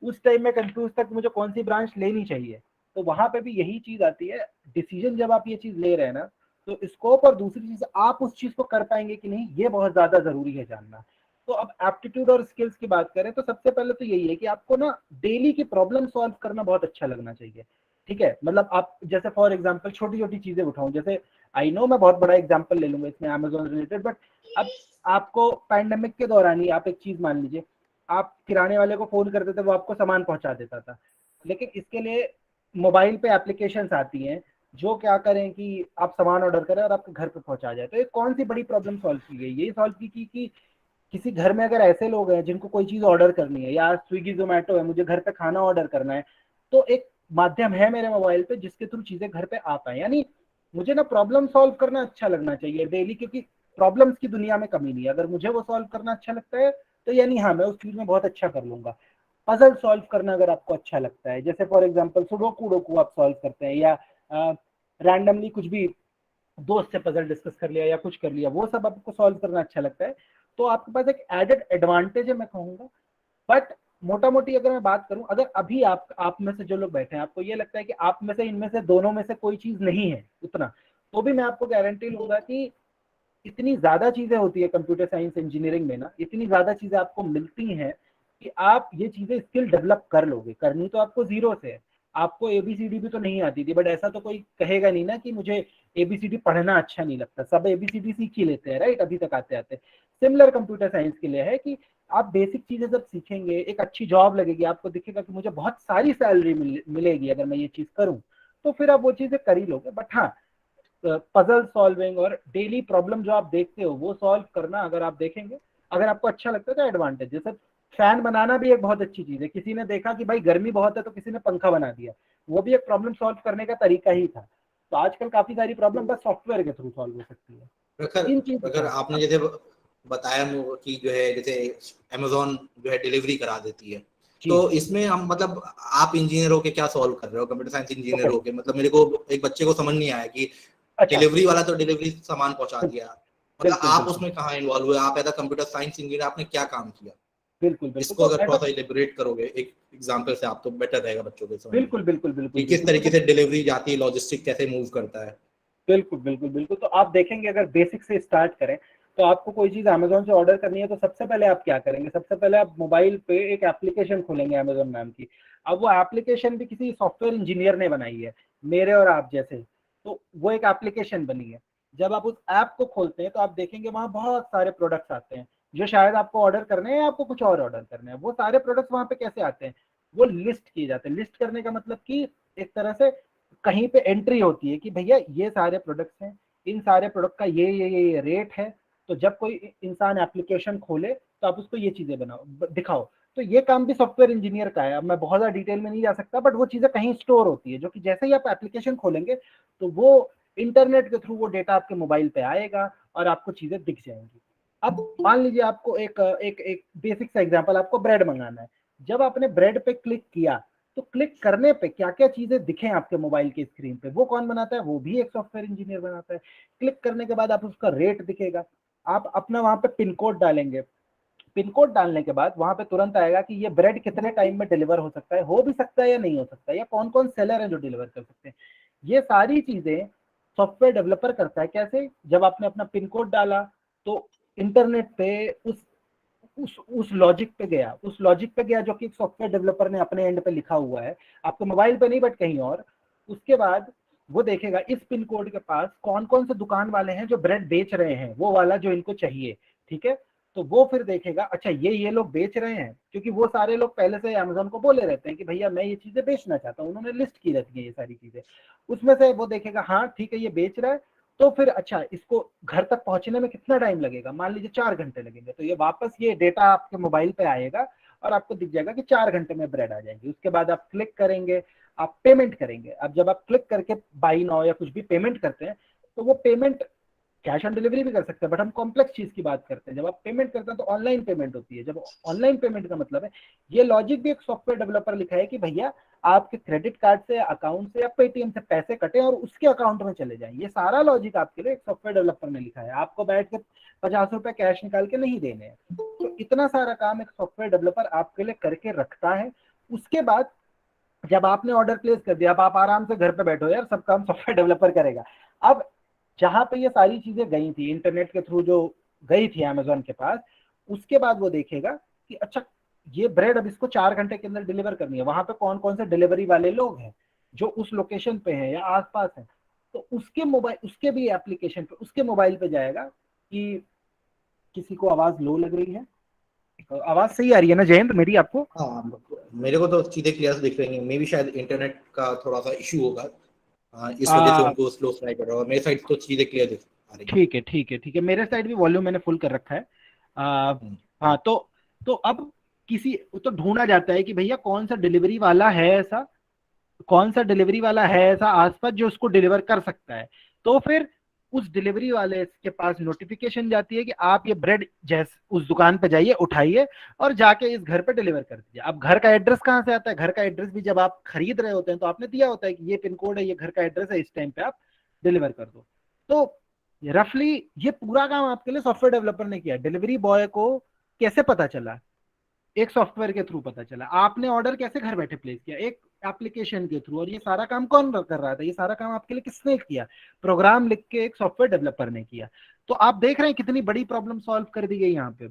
उस टाइम में कंफ्यूज था कि मुझे कौन सी ब्रांच लेनी चाहिए। तो वहां पे भी यही चीज आती है, डिसीजन जब आप ये चीज ले रहे हैं ना, तो स्कोप और दूसरी चीज आप उस चीज को कर पाएंगे कि नहीं, ये बहुत ज्यादा जरूरी है जानना। तो अब एप्टीट्यूड और स्किल्स की बात करें तो सबसे पहले तो यही है कि आपको ना डेली की प्रॉब्लम सॉल्व करना बहुत अच्छा लगना चाहिए। ठीक है, मतलब आप जैसे फॉर एग्जांपल छोटी छोटी चीजें उठाऊं, जैसे आई नो मैं बहुत बड़ा एग्जांपल ले लूंगा इसमें अमेजोन रिलेटेड, बट अब आपको पैंडेमिक के दौरान ही आप एक चीज मान लीजिए, आप किराने वाले को फोन करते थे, वो आपको सामान पहुंचा देता था। लेकिन इसके लिए मोबाइल पे एप्लीकेशंस आती हैं जो क्या करें कि आप सामान ऑर्डर करें और आपके घर पे पहुंचा जाए। तो ये कौन सी बड़ी प्रॉब्लम सॉल्व की गई, यही सॉल्व की कि किसी घर में अगर ऐसे लोग हैं जिनको कोई चीज ऑर्डर करनी है, या स्विगी जोमेटो है, मुझे घर पे खाना ऑर्डर करना है, तो एक माध्यम है मेरे मोबाइल पे जिसके थ्रू चीजें घर पे आ पाए। यानी मुझे ना प्रॉब्लम सॉल्व करना अच्छा लगना चाहिए डेली, क्योंकि प्रॉब्लम्स की दुनिया में कमी नहीं है। अगर मुझे वो सॉल्व करना अच्छा लगता है तो यानी हाँ मैं उस चीज में बहुत अच्छा कर लूंगा। पजल सॉल्व करना अगर आपको अच्छा लगता है, जैसे फॉर एग्जांपल सुडोकू उडोकू आप सॉल्व करते हैं, या रैंडमली कुछ भी दोस्त से पजल डिस्कस कर लिया या कुछ कर लिया, वो सब आपको सॉल्व करना अच्छा लगता है, तो आपके पास एक एडेड एडवांटेज है मैं कहूंगा। बट मोटा मोटी अगर मैं बात करूं, अगर अभी आप में से जो लोग बैठे हैं आपको ये लगता है कि आप में से इनमें से दोनों में से कोई चीज नहीं है उतना, तो भी मैं आपको गारंटी लूंगा कि इतनी ज्यादा चीजें होती है कंप्यूटर साइंस इंजीनियरिंग में ना, इतनी ज्यादा चीजें आपको मिलती हैं कि आप ये चीजें स्किल डेवलप कर लोगे। करनी तो आपको जीरो से है। आपको ABCD भी तो नहीं आती थी, बट ऐसा तो कोई कहेगा नहीं ना कि मुझे ABCD पढ़ना अच्छा नहीं लगता, सब ABCD सीख ही लेते हैं, राइट, अभी तक आते आते। सिमिलर कंप्यूटर साइंस के लिए है कि आप बेसिक चीजें जब सीखेंगे, एक अच्छी जॉब लगेगी, आपको दिखेगा कि मुझे बहुत सारी सैलरी मिलेगी अगर मैं ये चीज करूं, तो फिर आप वो चीजें कर ही लोगे। बट हाँ, पजल सॉल्विंग और डेली प्रॉब्लम जो आप देखते हो वो सॉल्व करना अगर आप देखेंगे, अगर आपको अच्छा लगता है तो एडवांटेज। जैसे फैन बनाना भी एक बहुत अच्छी चीज है। किसी ने देखा कि भाई गर्मी बहुत है तो किसी ने पंखा बना दिया, वो भी एक प्रॉब्लम सॉल्व करने का तरीका ही था। तो आजकल काफी सारी प्रॉब्लम बस सॉफ्टवेयर के थ्रू सॉल्व हो सकती है। प्रखर, इन चीजों अगर आपने जैसे बताया कि जो है जैसे अमेजोन जो है डिलीवरी करा देती है, जी तो इसमें हम मतलब आप इंजीनियर होके क्या सॉल्व कर रहे हो, कंप्यूटर साइंस इंजीनियर ओके होके, मतलब मेरे को एक बच्चे को समझ नहीं आया कि अच्छा डिलीवरी वाला तो डिलीवरी सामान पहुंचा दिया, मतलब बिल्कुल आप बिल्कुल उसमें कहाँ इन्वॉल्व हुए, आप as a computer science engineer आपने क्या काम किया, बिल्कुल बिल्कुल इसको तो अगर ऐसा थोड़ा सा इलेबोरेट करोगे एक एग्जांपल से आप तो बेटर रहेगा बच्चों के समझने में बिल्कुल बिल्कुल बिल्कुल कि किस बिल्कुल तो तरीके से डिलीवरी जाती है, लॉजिस्टिक कैसे मूव करता है। बिल्कुल बिल्कुल बिल्कुल तो आप देखेंगे अगर बेसिक से स्टार्ट करें तो आपको कोई चीज अमेजोन से ऑर्डर करनी है तो सबसे पहले आप क्या करेंगे, सबसे पहले आप मोबाइल पे एक एप्लीकेशन खोलेंगे अमेजोन नाम की। अब वो एप्लीकेशन भी किसी सॉफ्टवेयर इंजीनियर ने बनाई है, मेरे और आप जैसे, तो वो एक एप्लीकेशन बनी है। जब आप उस ऐप को खोलते हैं तो आप देखेंगे वहां बहुत सारे प्रोडक्ट्स आते हैं जो शायद आपको ऑर्डर करने हैं या आपको कुछ और ऑर्डर करने हैं। वो सारे प्रोडक्ट्स वहां पे कैसे आते हैं, वो लिस्ट किए जाते हैं। लिस्ट करने का मतलब कि एक तरह से कहीं पे एंट्री होती है कि भैया ये सारे प्रोडक्ट्स हैं, इन सारे प्रोडक्ट का ये रेट है। तो जब कोई इंसान एप्लीकेशन खोले तो आप उसको ये चीजें बनाओ दिखाओ। तो ये काम भी सॉफ्टवेयर इंजीनियर का है। अब मैं बहुत ज्यादा डिटेल में नहीं जा सकता, बट वो चीजें कहीं स्टोर होती है जो कि जैसे ही आप एप्लीकेशन खोलेंगे तो वो इंटरनेट के थ्रू वो डेटा आपके मोबाइल पे आएगा और आपको चीजें दिख जाएंगी। अब मान लीजिए आपको एक एक एक बेसिक सा एग्जांपल, आपको ब्रेड मंगाना है। जब आपने ब्रेड पे क्लिक किया तो क्लिक करने पे क्या क्या चीजें दिखे आपके मोबाइल की स्क्रीन पे, वो कौन बनाता है, वो भी एक सॉफ्टवेयर इंजीनियर बनाता है। क्लिक करने के बाद आप उसका रेट दिखेगा, आप अपना वहां पे पिन कोड डालेंगे। पिन कोड डालने के बाद वहां पे तुरंत आएगा कि ये ब्रेड कितने टाइम में डिलीवर हो सकता है, हो भी सकता है या नहीं हो सकता है, या कौन कौन सेलर है जो डिलीवर कर सकते हैं। ये सारी चीजें सॉफ्टवेयर डेवलपर करता है। कैसे, जब आपने अपना पिन कोड डाला तो इंटरनेट पे उस लॉजिक पे गया, उस लॉजिक पे गया जो कि एक सॉफ्टवेयर डेवलपर ने अपने एंड पे लिखा हुआ है, आपके मोबाइल पे नहीं बट कहीं और। उसके बाद वो देखेगा इस पिन कोड के पास कौन कौन से दुकान वाले हैं जो ब्रेड बेच रहे हैं, वो वाला जो इनको चाहिए। ठीक है, तो वो फिर देखेगा अच्छा ये लोग बेच रहे हैं, क्योंकि वो सारे लोग पहले से अमेजोन को बोले रहते हैं कि भैया मैं ये चीजें बेचना चाहता हूँ, उन्होंने लिस्ट की रहती है ये सारी चीजें। उसमें से वो देखेगा हाँ ठीक है ये बेच रहा है, तो फिर अच्छा इसको घर तक पहुंचने में कितना टाइम लगेगा, मान लीजिए 4 घंटे लगेंगे, तो ये वापस ये डेटा आपके मोबाइल पे आएगा और आपको दिख जाएगा कि 4 घंटे में ब्रेड आ जाएंगे। उसके बाद आप क्लिक करेंगे, आप पेमेंट करेंगे। अब जब आप क्लिक करके बाई नाउ या कुछ भी पेमेंट करते हैं तो वो पेमेंट कैश ऑन डिलीवरी भी कर सकते हैं, बट हम कॉम्प्लेक्स चीज की बात करते हैं। जब आप पेमेंट करते हैं तो ऑनलाइन पेमेंट होती है। जब ऑनलाइन पेमेंट का मतलब है, ये लॉजिक भी एक सॉफ्टवेयर डेवलपर लिखा है कि भैया आपके क्रेडिट कार्ड से, अकाउंट से या पेटीएम से पैसे कटे और उसके अकाउंट में चले जाए। ये सारा लॉजिक आपके लिए एक सॉफ्टवेयर डेवलपर ने लिखा है, आपको बैठ के 50 रुपए कैश निकाल के नहीं देने हैं। तो इतना सारा काम एक सॉफ्टवेयर डेवलपर आपके लिए करके रखता है। उसके बाद जब आपने ऑर्डर प्लेस कर दिया, अब आप आराम से घर पे बैठो यार, सब काम सॉफ्टवेयर डेवलपर करेगा। अब जहां पे ये सारी चीजें गई थी इंटरनेट के थ्रू, जो गई थी अमेजोन के पास, उसके बाद वो देखेगा कि अच्छा ये ब्रेड अब इसको 4 घंटे के अंदर डिलीवर करनी है, वहां पे कौन कौन से डिलीवरी वाले लोग हैं जो उस लोकेशन पे हैं या आसपास हैं। तो उसके मोबाइल, उसके भी एप्लीकेशन पे, उसके मोबाइल पे जाएगा कि किसी को आवाज लो लग रही है। आवाज सही आ रही है ना जयंत मेरी आपको? हाँ, मेरे को तो चीजें क्लियर दिख रही हैं, मे भी शायद इंटरनेट का थोड़ा सा इशू होगा, इस वजह से उनको स्लो स्लाइड कर रहा होगा, मेरे साइड तो चीजें क्लियर दिख आ रही ठीक है ठीक है ठीक है, मेरे साइड भी वॉल्यूम मैंने फुल कर रखा है। आ, हैं। हाँ तो अब किसी तो ढूंढा जाता है कि भैया कौन सा डिलीवरी वाला है ऐसा, कौन सा डिलीवरी वाला है ऐसा आसपास जो उसको डिलीवर कर सकता है। तो फिर उस डिलीवरी वाले के पास नोटिफिकेशन जाती है कि आप ये ब्रेड जैसे उस दुकान पे जाइए, उठाइए और जाके इस घर पे डिलीवर कर दीजिए। अब घर का एड्रेस कहाँ से आता है, घर का एड्रेस भी जब आप खरीद रहे होते हैं तो आपने दिया होता है कि ये पिन कोड है, ये घर का एड्रेस है, इस टाइम पे आप डिलीवर कर दो। तो रफली ये पूरा काम आपके लिए सॉफ्टवेयर डेवलपर ने किया। डिलीवरी बॉय को कैसे पता चला, एक सॉफ्टवेयर के थ्रू पता चला। आपने ऑर्डर कैसे घर बैठे प्लेस किया, एक एप्लीकेशन के थ्रू। और ये सारा काम कौन कर रहा था, ये सारा काम आपके लिए किसने किया, प्रोग्राम लिख के एक सॉफ्टवेयर डेवलपर ने किया। तो आप देख रहे हैं कितनी बड़ी प्रॉब्लम सॉल्व कर दी गई यहाँ पे।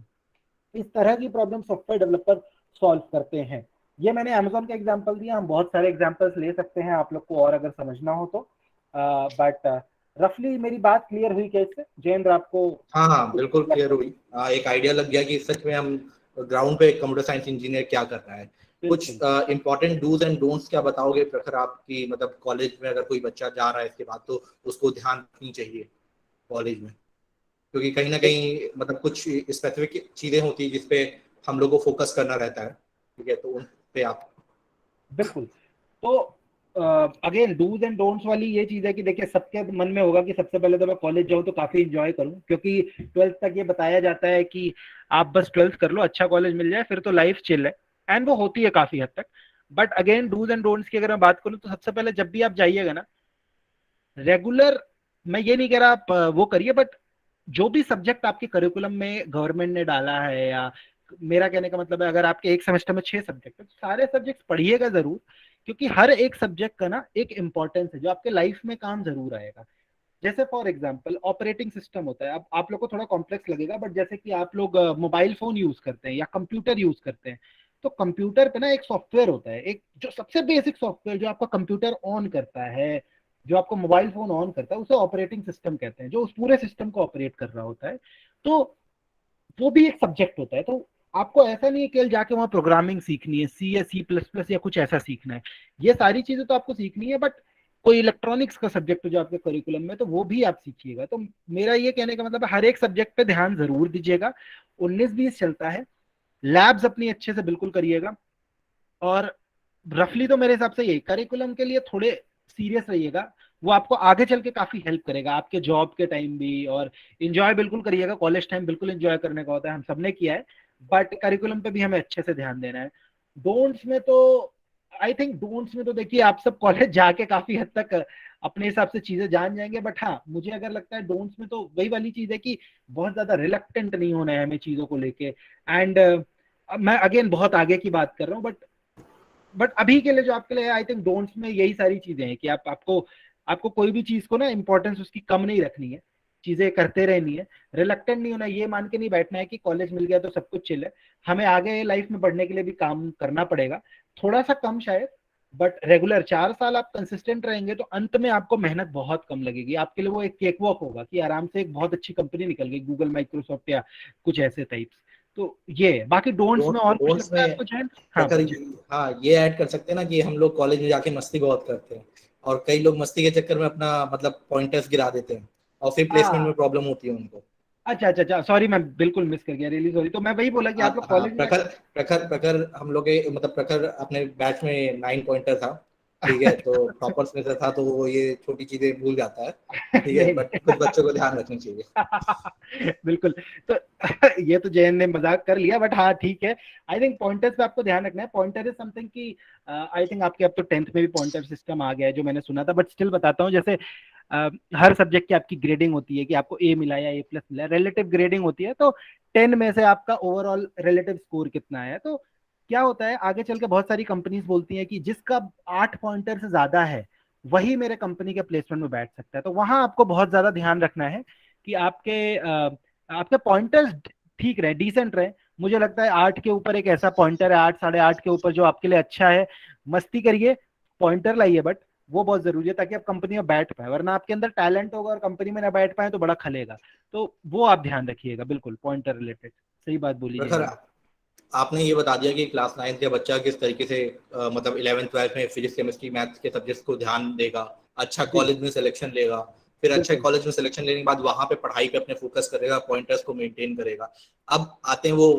इस तरह की प्रॉब्लम सॉफ्टवेयर डेवलपर सॉल्व करते हैं। ये मैंने अमेजोन का एग्जांपल दिया, हम बहुत सारे एग्जांपल्स ले सकते हैं आप लोग को और अगर समझना हो तो। बट रफली मेरी बात क्लियर हुई क्या इससे जयेंद्र आपको? हाँ हाँ, बिल्कुल क्लियर हुई। एक आइडिया लग गया कि सच में हम ग्राउंड पे कंप्यूटर साइंस इंजीनियर क्या कर रहा है। कुछ बिल्कुल इंपॉर्टेंट डूज एंड डोंट्स क्या बताओगे प्रखर, आपकी मतलब कॉलेज में अगर कोई बच्चा जा रहा है इसके बाद तो उसको ध्यान रखनी चाहिए कॉलेज में, क्योंकि कहीं ना कहीं मतलब कुछ स्पेसिफिक चीजें होती है जिसपे हम लोग को फोकस करना रहता है, ठीक है, तो उन पे आप। बिल्कुल। तो अगेन डूज एंड डोंट्स वाली ये चीज है कि देखिए सबके मन में होगा कि सबसे पहले तो मैं कॉलेज जाऊं तो काफी इंजॉय करूं, क्योंकि ट्वेल्थ तक ये बताया जाता है कि आप बस ट्वेल्थ कर लो, अच्छा कॉलेज मिल जाए, फिर तो लाइफ चिल है। एंड वो होती है काफी हद तक। But again do's and don'ts की अगर मैं बात करूं तो सबसे पहले जब भी आप जाइएगा ना रेगुलर, मैं ये नहीं कह रहा आप वो करिए, बट जो भी सब्जेक्ट आपके करिकुलम में गवर्नमेंट ने डाला है, या मेरा कहने का मतलब है अगर आपके एक सेमेस्टर में 6 सब्जेक्ट है तो सारे सब्जेक्ट पढ़िएगा जरूर, क्योंकि हर एक सब्जेक्ट का ना एक इंपॉर्टेंस है जो आपके लाइफ में काम जरूर आएगा। जैसे फॉर एग्जाम्पल ऑपरेटिंग सिस्टम होता है, अब आप लोग को थोड़ा कॉम्प्लेक्स लगेगा, बट जैसे कि आप लोग मोबाइल फोन यूज करते हैं या कंप्यूटर यूज करते हैं, तो कंप्यूटर पे ना एक सॉफ्टवेयर होता है, एक जो सबसे बेसिक सॉफ्टवेयर जो आपका कंप्यूटर ऑन करता है, जो आपको मोबाइल फोन ऑन करता है, उसे ऑपरेटिंग सिस्टम कहते हैं, जो उस पूरे सिस्टम को ऑपरेट कर रहा होता है। तो वो भी एक सब्जेक्ट होता है। तो आपको ऐसा नहीं है कि जाके वहां प्रोग्रामिंग सीखनी है, सी या C++ या कुछ ऐसा सीखना है, ये सारी चीजें तो आपको सीखनी है, बट कोई इलेक्ट्रॉनिक्स का सब्जेक्ट जो आपके करिकुलम में, तो वो भी आप सीखिएगा। तो मेरा ये कहने का मतलब है हर एक सब्जेक्ट पे ध्यान जरूर दीजिएगा। 19-20 चलता है, लैब्स अपनी अच्छे से बिल्कुल करिएगा, और रफली तो मेरे हिसाब से यही करिकुलम के लिए थोड़े सीरियस रहिएगा, वो आपको आगे चल के काफी हेल्प करेगा आपके जॉब के टाइम भी। और इंजॉय बिल्कुल करिएगा, कॉलेज टाइम बिल्कुल इंजॉय करने का होता है, हम सबने किया है, बट करिकुलम पे भी हमें अच्छे से ध्यान देना है। डोंट्स में तो आई थिंक डोंट्स में तो देखिए आप सब कॉलेज जाके काफी हद तक अपने हिसाब से चीजें जान जाएंगे, बट हाँ मुझे अगर लगता है डोंट्स में तो वही वाली चीज है कि बहुत ज्यादा रिलक्टेंट नहीं होना है हमें चीजों को लेके। एंड मैं अगेन बहुत आगे की बात कर रहा हूँ, बट अभी के लिए जो आपके लिए आई थिंक डोंट्स में यही सारी चीजें हैं कि आपको आपको कोई भी चीज को ना इंपॉर्टेंस उसकी कम नहीं रखनी है, चीजें करते रहनी है, रिलक्टेंट नहीं होना, ये मान के नहीं बैठना है कि कॉलेज मिल गया तो सब कुछ चिल है। हमें आगे लाइफ में बढ़ने के लिए भी काम करना पड़ेगा, थोड़ा सा कम शायद, बट रेगुलर 4 साल आप कंसिस्टेंट रहेंगे तो अंत में आपको मेहनत बहुत कम लगेगी, आपके लिए वो एक केक वॉक होगा कि आराम से एक बहुत अच्छी कंपनी निकल गई, गूगल, माइक्रोसॉफ्ट या कुछ ऐसे टाइप्स। तो ये है। बाकी डोंट्स में और कुछ डोंट्स लगता है में आपको जैन? हाँ प्रखर, पूछिए। हाँ ये ऐड कर सकते हैं ना कि हम लोग कॉलेज में जाके मस्ती बहुत करते हैं, और कई लोग मस्ती के चक्कर में अपना मतलब पॉइंटर्स गिरा देते हैं, और फिर प्लेसमेंट में हाँ, प्रॉब्लम होती है उनको। अच्छा अच्छा अच्छा, सॉरी मैं बिल्कुल मिस कर गया, रियली सॉरी। तो मैं वही बोला कि आप लोग हाँ कॉलेज में प्रखर, प्रखर हम लोग के मतलब प्रखर अपने बैच में 9 पॉइंटर था, ठीक है, तो टॉपर्स में से था, तो वो ये छोटी चीजें भूल जाता है, ठीक है, नहीं बट नहीं कुछ बच्चों को ध्यान रखनी चाहिए। बिल्कुल। तो ये तो जयन ने मजाक कर लिया, बट हाँ ठीक है। आई थिंक पॉइंटर्स पे आपको ध्यान रखना है। पॉइंटर इज समथिंग की आई थिंक आपके अब तो 10th में भी पॉइंटर सिस्टम आ गया है जो मैंने सुना था, बट स्टिल बताता हूँ। जैसे हर सब्जेक्ट की आपकी ग्रेडिंग होती है कि आपको ए मिला या A+ मिला, रिलेटिव ग्रेडिंग होती है। तो 10 में से आपका ओवरऑल रिलेटिव स्कोर कितना है। तो क्या होता है आगे चल के बहुत सारी कंपनीज बोलती हैं कि जिसका 8 पॉइंटर से ज्यादा है वही मेरे कंपनी के प्लेसमेंट में बैठ सकता है। तो वहां आपको बहुत ज्यादा ध्यान रखना है कि आपके पॉइंटर्स ठीक रहे, डिसेंट रहे। मुझे लगता है 8 के ऊपर एक ऐसा पॉइंटर है, 8 8.5 के ऊपर जो आपके लिए अच्छा है। मस्ती करिए, पॉइंटर लाइए, बट वो बहुत जरूरी है ताकि आप कंपनी में बैठ पाए, वरना आपके अंदर टैलेंट होगा और कंपनी में ना बैठ पाए तो बड़ा खलेगा। तो वो आप ध्यान रखिएगा, बिल्कुल पॉइंटर रिलेटेड। सही बात बोली प्रखर, जैन। आपने ये बता दिया कि क्लास 9 का बच्चा किस तरीके से मतलब 11th 12th में फिजिक्स केमिस्ट्री मैथ्स के सब्जेक्ट्स को ध्यान देगा, अच्छा जी कॉलेज में सिलेक्शन लेगा, फिर अच्छे बिल्कुल। कॉलेज में सिलेक्शन लेने के बाद वहां पे पढ़ाई पे अपने फोकस करेगा, पॉइंटर्स को मेंटेन करेगा। अब आते हैं वो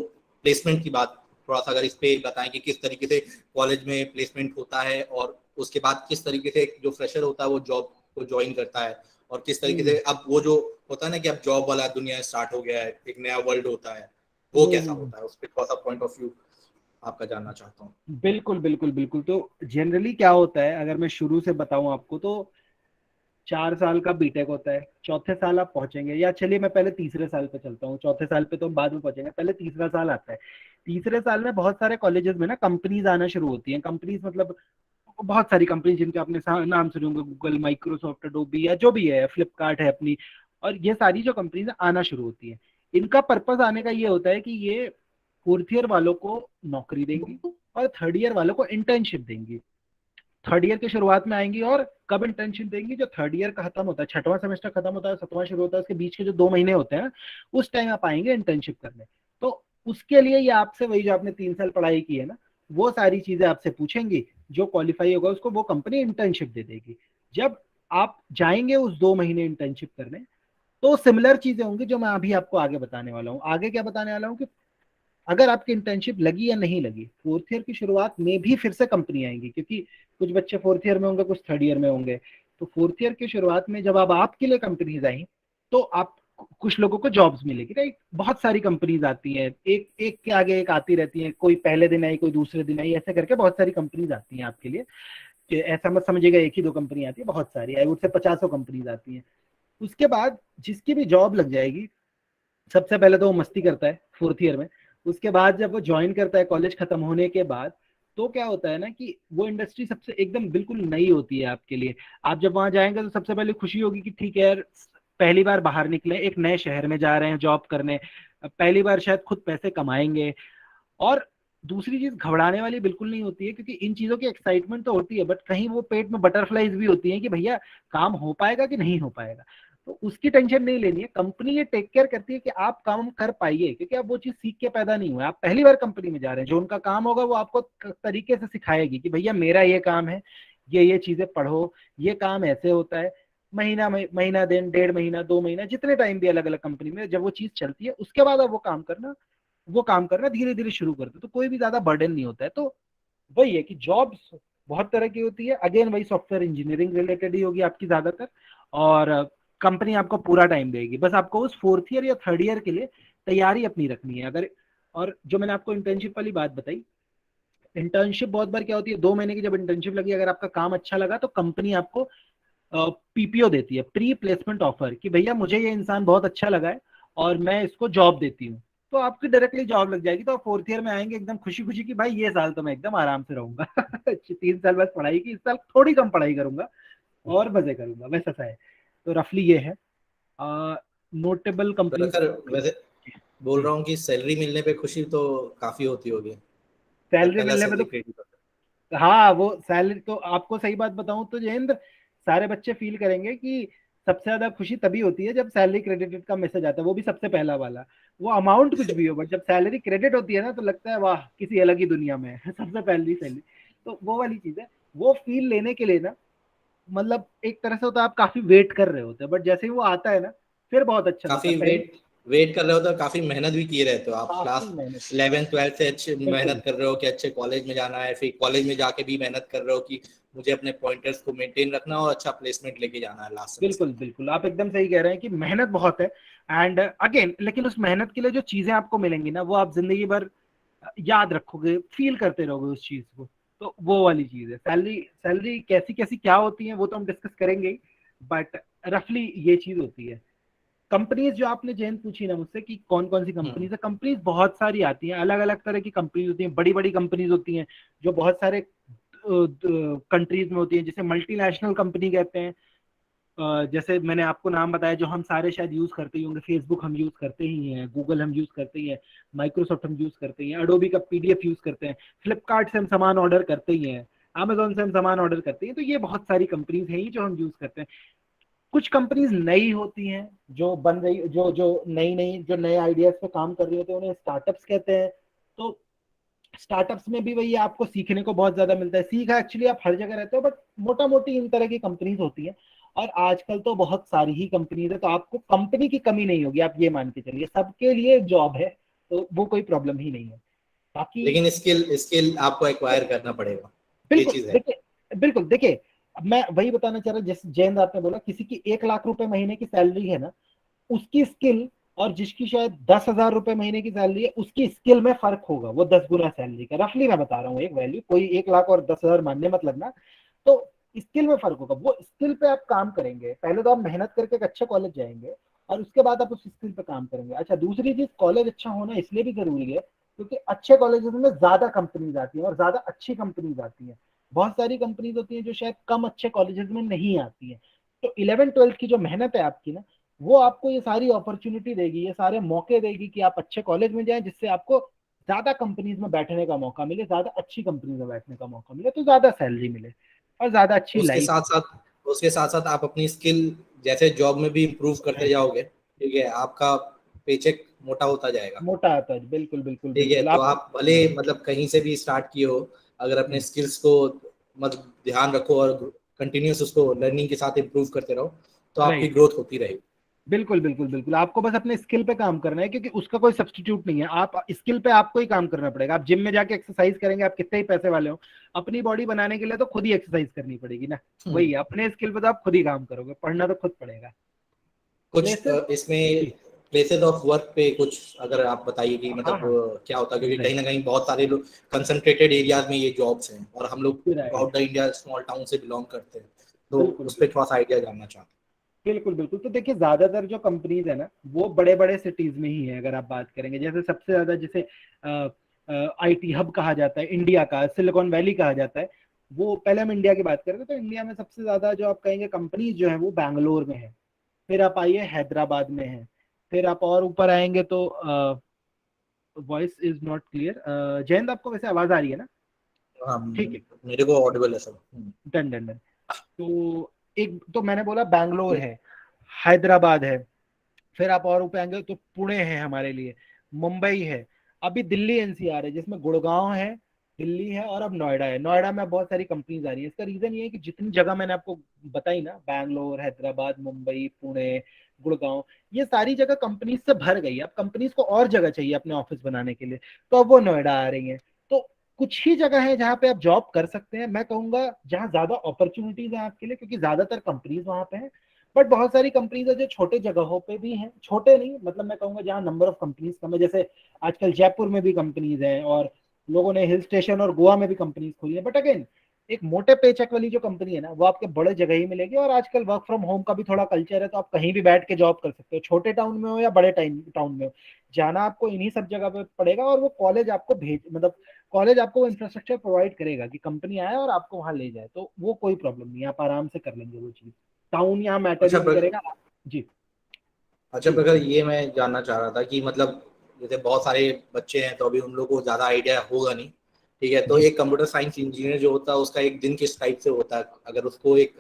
प्लेसमेंट की बात, थोड़ा सा अगर इस पे बताएं कि किस तरीके से कॉलेज में प्लेसमेंट होता है, और उसके बाद किस तरीके से जो फ्रेशर होता है वो जॉब को ज्वाइन करता है, और किस तरीके हम्म से अब वो जो होता है ना कि अब जॉब वाला दुनिया स्टार्ट हो गया है, एक नया वर्ल्ड होता है, वो कैसा हम्म। होता है, उस पर थोड़ा सा पॉइंट ऑफ व्यू आपका जानना चाहता हूँ। बिल्कुल बिल्कुल बिल्कुल। तो जनरली क्या होता है अगर मैं शुरू से बताऊं आपको, तो 4 साल का बीटेक होता है, चौथे साल आप पहुंचेंगे, या चलिए मैं पहले तीसरे साल पे चलता हूँ, चौथे साल पे तो हम बाद में पहुंचेंगे, पहले तीसरा साल आता है। तीसरे साल में बहुत सारे कॉलेजेस में ना कंपनीज आना शुरू होती हैं। कंपनीज मतलब बहुत सारी कंपनी जिनके आपने नाम सुने होंगे, गूगल, माइक्रोसॉफ्ट, अडोबी या जो भी है, फ्लिपकार्ट है अपनी, और ये सारी जो कंपनीज आना शुरू होती हैं, इनका पर्पस आने का ये होता है कि ये 4th ईयर वालों को नौकरी देंगी और 3rd ईयर वालों को इंटर्नशिप देंगी। 3rd ईयर की शुरुआत में आएंगी, और कब इंटर्नशिप देंगी, जो 3rd ईयर का खत्म होता है, छठवां सेमेस्टर खत्म होता है, 7वां शुरू होता है, उसके बीच के जो 2 महीने होते हैं ना, उस टाइम आप आएंगे इंटर्नशिप करने। तो उसके लिए ये आपसे वही जो आपने 3 साल पढ़ाई की है ना, वो सारी चीजें आपसे पूछेंगी। जो क्वालिफाई होगा उसको वो कंपनी इंटर्नशिप दे देगी। जब आप जाएंगे उस 2 महीने इंटर्नशिप करने, तो सिमिलर चीजें होंगी जो मैं अभी आपको आगे बताने वाला हूँ। आगे क्या बताने वाला हूँ कि अगर आपकी इंटर्नशिप लगी या नहीं लगी, 4th ईयर की शुरुआत में भी फिर से कंपनी आएंगी, क्योंकि कुछ बच्चे 4th ईयर में होंगे, कुछ 3rd ईयर में होंगे। तो 4th ईयर की शुरुआत में जब अब आपके लिए कंपनीज आई, तो आप कुछ लोगों को जॉब्स मिलेगी, राइट। बहुत सारी कंपनीज आती हैं, एक एक के आगे एक आती रहती हैं, कोई पहले दिन आई, कोई दूसरे दिन आई, ऐसे करके बहुत सारी कंपनीज आती हैं आपके लिए। कि ऐसा मत समझिएगा एक ही दो कंपनी आती है, बहुत सारी, आई वुड से 50 कंपनीज आती हैं। उसके बाद जिसकी भी जॉब लग जाएगी, सबसे पहले तो वो मस्ती करता है 4th ईयर में। उसके बाद जब वो ज्वाइन करता है कॉलेज खत्म होने के बाद, तो क्या होता है ना कि वो इंडस्ट्री सबसे एकदम बिल्कुल नई होती है आपके लिए। आप जब वहां जाएंगे तो सबसे पहले खुशी होगी कि ठीक है यार, पहली बार बाहर निकले, एक नए शहर में जा रहे हैं जॉब करने, पहली बार शायद खुद पैसे कमाएंगे। और दूसरी चीज घबराने वाली बिल्कुल नहीं होती है, क्योंकि इन चीजों की एक्साइटमेंट तो होती है, बट कहीं वो पेट में बटरफ्लाइज भी होती है कि भैया काम हो पाएगा कि नहीं हो पाएगा। तो उसकी टेंशन नहीं लेनी है, कंपनी ये टेक केयर करती है कि आप काम कर पाइए, क्योंकि आप वो चीज सीख के पैदा नहीं हुए, आप पहली बार कंपनी में जा रहे हैं। जो उनका काम होगा वो आपको तरीके से सिखाएगी कि भैया मेरा ये काम है, ये चीजें पढ़ो, ये काम ऐसे होता है। महीना दिन, 1.5 महीना, 2 महीना, जितने टाइम भी अलग अलग कंपनी में जब वो चीज चलती है, उसके बाद आप वो काम करना धीरे धीरे शुरू कर दो, तो कोई भी ज्यादा बर्डन नहीं होता है। तो वही है कि जॉब्स बहुत तरह की होती है, अगेन वही सॉफ्टवेयर इंजीनियरिंग रिलेटेड ही होगी आपकी ज्यादातर। और कंपनी आपको पूरा टाइम देगी, बस आपको उस 4th ईयर या 3rd ईयर के लिए तैयारी अपनी रखनी है। अगर, और जो मैंने आपको इंटर्नशिप वाली बात बताई, इंटर्नशिप बहुत बार क्या होती है, 2 महीने की जब इंटर्नशिप लगी, अगर आपका काम अच्छा लगा तो कंपनी आपको पीपीओ देती है, प्री प्लेसमेंट ऑफर, कि भैया मुझे ये इंसान बहुत अच्छा लगा है और मैं इसको जॉब देती हूँ। तो आपकी डायरेक्टली जॉब लग जाएगी। तो आप 4th ईयर में आएंगे एकदम खुशी खुशी कि भाई ये साल तो मैं एकदम आराम से रहूंगा 3 साल बस पढ़ाई की, इस साल थोड़ी कम पढ़ाई करूंगा और मजे करूंगा, वैसा सा है। तो रफली ये है नोटेबल तो कंपनीज। सर वैसे बोल रहा हूँ कि सैलरी मिलने पे खुशी तो काफी होती होगी जब सैलरी पहला मिलने पे सैलरी तो, क्रेडिट होता हाँ वो सैलरी तो आपको सही बात बताऊं तो जयेंद्र, सारे बच्चे फील करेंगे कि सबसे ज्यादा खुशी तभी होती है जब सैलरी क्रेडिटेड का मैसेज आता है, वो भी सबसे पहला वाला। वो अमाउंट कुछ भी हो, बट जब सैलरी क्रेडिट होती है ना, तो लगता है वाह किसी अलग ही दुनिया में है सबसे पहली सैलरी। तो वो वाली चीज है, वो फील लेने के लिए ना, मतलब एक तरह से होता है आप काफी वेट कर रहे होते हैं, बट जैसे ही वो आता है ना, फिर बहुत अच्छा लगता काफी है। पहले वेट वेट कर रहे हो तो काफी मेहनत भी किए रहते हो आप काफी क्लास मेहनत, 11th 12th से अच्छे बिल्कुल मेहनत कर रहे हो कि अच्छे कॉलेज में जाना है, फिर कॉलेज में जाके भी मेहनत कर रहे हो कि मुझे अपने पॉइंटर्स को मेंटेन रखना और अच्छा प्लेसमेंट लेके जाना है लास्ट सेमेस्टर बिल्कुल बिल्कुल, आप एकदम सही कह रहे हैं कि मेहनत बहुत है। एंड अगेन, लेकिन उस मेहनत के लिए जो चीजें आपको मिलेंगी ना, वो आप जिंदगी भर याद रखोगे, फील करते रहोगे उस चीज को। तो वो वाली चीज है। सैलरी सैलरी कैसी कैसी क्या होती है वो तो हम डिस्कस करेंगे ही, बट रफली ये चीज होती है। कंपनीज जो आपने जैन पूछी ना मुझसे कि कौन कौन सी में। कंपनीज है, कंपनीज बहुत सारी आती हैं, अलग अलग तरह की कंपनीज होती हैं, बड़ी बड़ी कंपनीज होती हैं जो बहुत सारे कंट्रीज में होती हैं, जिसे मल्टीनेशनल कंपनी कहते हैं। जैसे मैंने आपको नाम बताया जो हम सारे शायद यूज करते ही होंगे, फेसबुक हम यूज करते ही हैं, गूगल हम यूज करते ही हैं, माइक्रोसॉफ्ट हम यूज करते ही हैं, अडोबी का पीडीएफ यूज करते हैं, फ्लिपकार्ट से हम सामान ऑर्डर करते ही हैं, अमेजोन से हम सामान ऑर्डर करते हैं। तो ये बहुत सारी कंपनीज हैं ही जो हम यूज करते हैं। कुछ कंपनीज नई होती हैं, जो बन रही, जो जो नई नई जो नए आइडियाज पे काम कर रही होती है, उन्हें स्टार्टअप्स कहते हैं। तो स्टार्टअप्स में भी वही आपको सीखने को बहुत ज्यादा मिलता है, सीखा एक्चुअली आप हर जगह रहते हो, बट मोटा मोटी इन तरह की कंपनीज होती है। और आजकल तो बहुत सारी ही कंपनीज है, तो आपको कंपनी की कमी नहीं होगी, आप ये मान के चलिए सबके लिए जॉब है, तो वो कोई प्रॉब्लम ही नहीं है। बाकी लेकिन स्किल स्किल आपको एक्वायर करना पड़ेगा, ये बिल्कुल चीज है। देखिए, बिल्कुल देखिए, अब मैं वही बताना चाह रहा हूँ, जैसे जयंत आपने बोला किसी की 1 लाख रुपए महीने की सैलरी है ना, उसकी स्किल और जिसकी शायद 10,000 रुपए महीने की सैलरी है, उसकी स्किल में फर्क होगा, वो 10 गुना सैलरी का, रफली मैं बता रहा हूँ एक वैल्यू, कोई 1 लाख और 10,000 मानने मत लगना। तो स्किल में फर्क होगा, वो स्किल पे आप काम करेंगे, पहले तो आप मेहनत करके एक अच्छे कॉलेज जाएंगे और उसके बाद आप उस स्किल पे काम करेंगे। अच्छा, दूसरी चीज, कॉलेज अच्छा होना इसलिए भी जरूरी है क्योंकि अच्छे कॉलेजेस में ज्यादा कंपनीज आती हैं और ज्यादा अच्छी कंपनीज आती हैं। बहुत सारी कंपनीज होती हैं जो शायद कम अच्छे कॉलेजेस में नहीं आती हैं। तो 11th 12th की जो मेहनत है आपकी ना, वो आपको ये सारी अपॉर्चुनिटी देगी, ये सारे मौके देगी कि आप अच्छे कॉलेज में जाएं, जिससे आपको ज्यादा कंपनीज में बैठने का मौका मिले, ज्यादा अच्छी कंपनीज में बैठने का मौका मिले, तो ज्यादा सैलरी मिले और ज्यादा अच्छी उसके लाइफ। साथ साथ उसके साथ साथ आप अपनी स्किल जैसे जॉब में भी इम्प्रूव करते जाओगे, ठीक है, आपका पेचेक मोटा होता जाएगा। मोटा आता है, बिल्कुल बिल्कुल ठीक है, बिल्कुल तो आप। आप भले मतलब कहीं से भी स्टार्ट किए हो, अगर अपने हम्म, स्किल्स को मतलब ध्यान रखो और कंटिन्यूस उसको लर्निंग के साथ इम्प्रूव करते रहो, तो आपकी राइट, ग्रोथ होती रहेगी। बिल्कुल बिल्कुल बिल्कुल, आपको बस अपने स्किल पे काम करना है, क्योंकि उसका कोई सब्स्टिट्यूट नहीं है। आप स्किल पे आपको ही काम करना पड़ेगा। आप जिम में जाके एक्सरसाइज करेंगे, आप कितने ही पैसे वाले हो, अपनी बॉडी बनाने के लिए तो खुद ही एक्सरसाइज करनी पड़ेगी ना। वही है, अपने स्किल पे तो आप खुद ही काम करोगे, पढ़ना तो खुद पड़ेगा। कुछ प्लेसेस इसमें जी, प्लेसेस ऑफ वर्क पे कुछ अगर आप बताइए कि मतलब हाँ क्या होता है, क्योंकि राइट कहीं ना कहीं बहुत सारे लोग कंसंट्रेटेड एरियाज में ये जॉब्स हैं और हम लोग right, out the India small town से बिलोंग करते हैं, तो बिल्कुल उस पर थोड़ा सा आइडिया जानना चाहते बिल्कुल बिल्कुल। तो देखिए ज्यादातर जो कंपनीज है ना वो बड़े बड़े सिटीज में ही है। अगर आप बात करेंगे जैसे सबसे ज्यादा जिसे आईटी हब कहा जाता है, इंडिया का सिलिकॉन वैली कहा जाता है, वो पहले हम इंडिया की बात करें तो इंडिया में सबसे ज्यादा जो आप कहेंगे कंपनीज जो है वो बैंगलोर में है। फिर आप आइए हैदराबाद में है। फिर आप और ऊपर आएंगे तो voice is not clear. Jayant आपको वैसे आवाज आ रही है ना? हैं। हाँ, ठीक है, मेरे को ऑडिबल है सब। Done done done. तो एक तो मैंने बोला बैंगलोर है, हैदराबाद है, फिर आप और ऊपर आएंगे तो पुणे है हमारे लिए, मुंबई है, अभी दिल्ली एनसीआर है जिसमें गुड़गांव है, दिल्ली है, और अब नोएडा है। नोएडा में बहुत सारी कंपनीज आ रही है। इसका रीजन ये है कि जितनी जगह मैंने आपको बताई ना, बैंगलोर, हैदराबाद, मुंबई, पुणे, गुड़गांव, ये सारी जगह कंपनीज से भर गई है। अब कंपनीज को और जगह चाहिए अपने ऑफिस बनाने के लिए, तो अब वो नोएडा आ रही है। तो कुछ ही जगह है जहां पे आप जॉब कर सकते हैं, मैं कहूंगा जहां ज्यादा अपॉर्चुनिटीज है आपके लिए, क्योंकि ज्यादातर कंपनीज वहां पे है। बट बहुत सारी कंपनीज है जो छोटे जगहों पे भी हैं, छोटे नहीं मतलब मैं कहूंगा जहाँ नंबर ऑफ कंपनीज कम है, जैसे आजकल जयपुर में भी कंपनीज हैं, और लोगों ने हिल स्टेशन और गोवा में भी कंपनीज खोली है। बट अगेन एक मोटे पेचेक वाली जो कंपनी है ना वो आपके बड़े जगह ही मिलेगी। और आजकल वर्क फ्रॉम होम का भी थोड़ा कल्चर है, तो आप कहीं भी बैठ के जॉब कर सकते हो, छोटे टाउन में हो या बड़े टाउन में हो, जाना आपको इन्हीं सब जगह पे पड़ेगा। और वो कॉलेज आपको भेज मतलब कॉलेज आपको वो इंफ्रास्ट्रक्चर प्रोवाइड करेगा कि कंपनी आए और आपको वहां ले जाए, तो वो कोई प्रॉब्लम नहीं है, आप आराम से कर लेंगे वो चीज। टाउन यहाँ मैटर अच्छा ही नहीं करेगा। जी अच्छा जी प्रखर, ये मैं जानना चाह रहा था कि मतलब जैसे बहुत सारे बच्चे हैं तो अभी उन लोगों को ज़्यादा आइडिया होगा नहीं, ठीक है, तो जी, एक कंप्यूटर साइंस इंजीनियर जो होता है उसका एक दिन किस टाइप से होता है, अगर उसको एक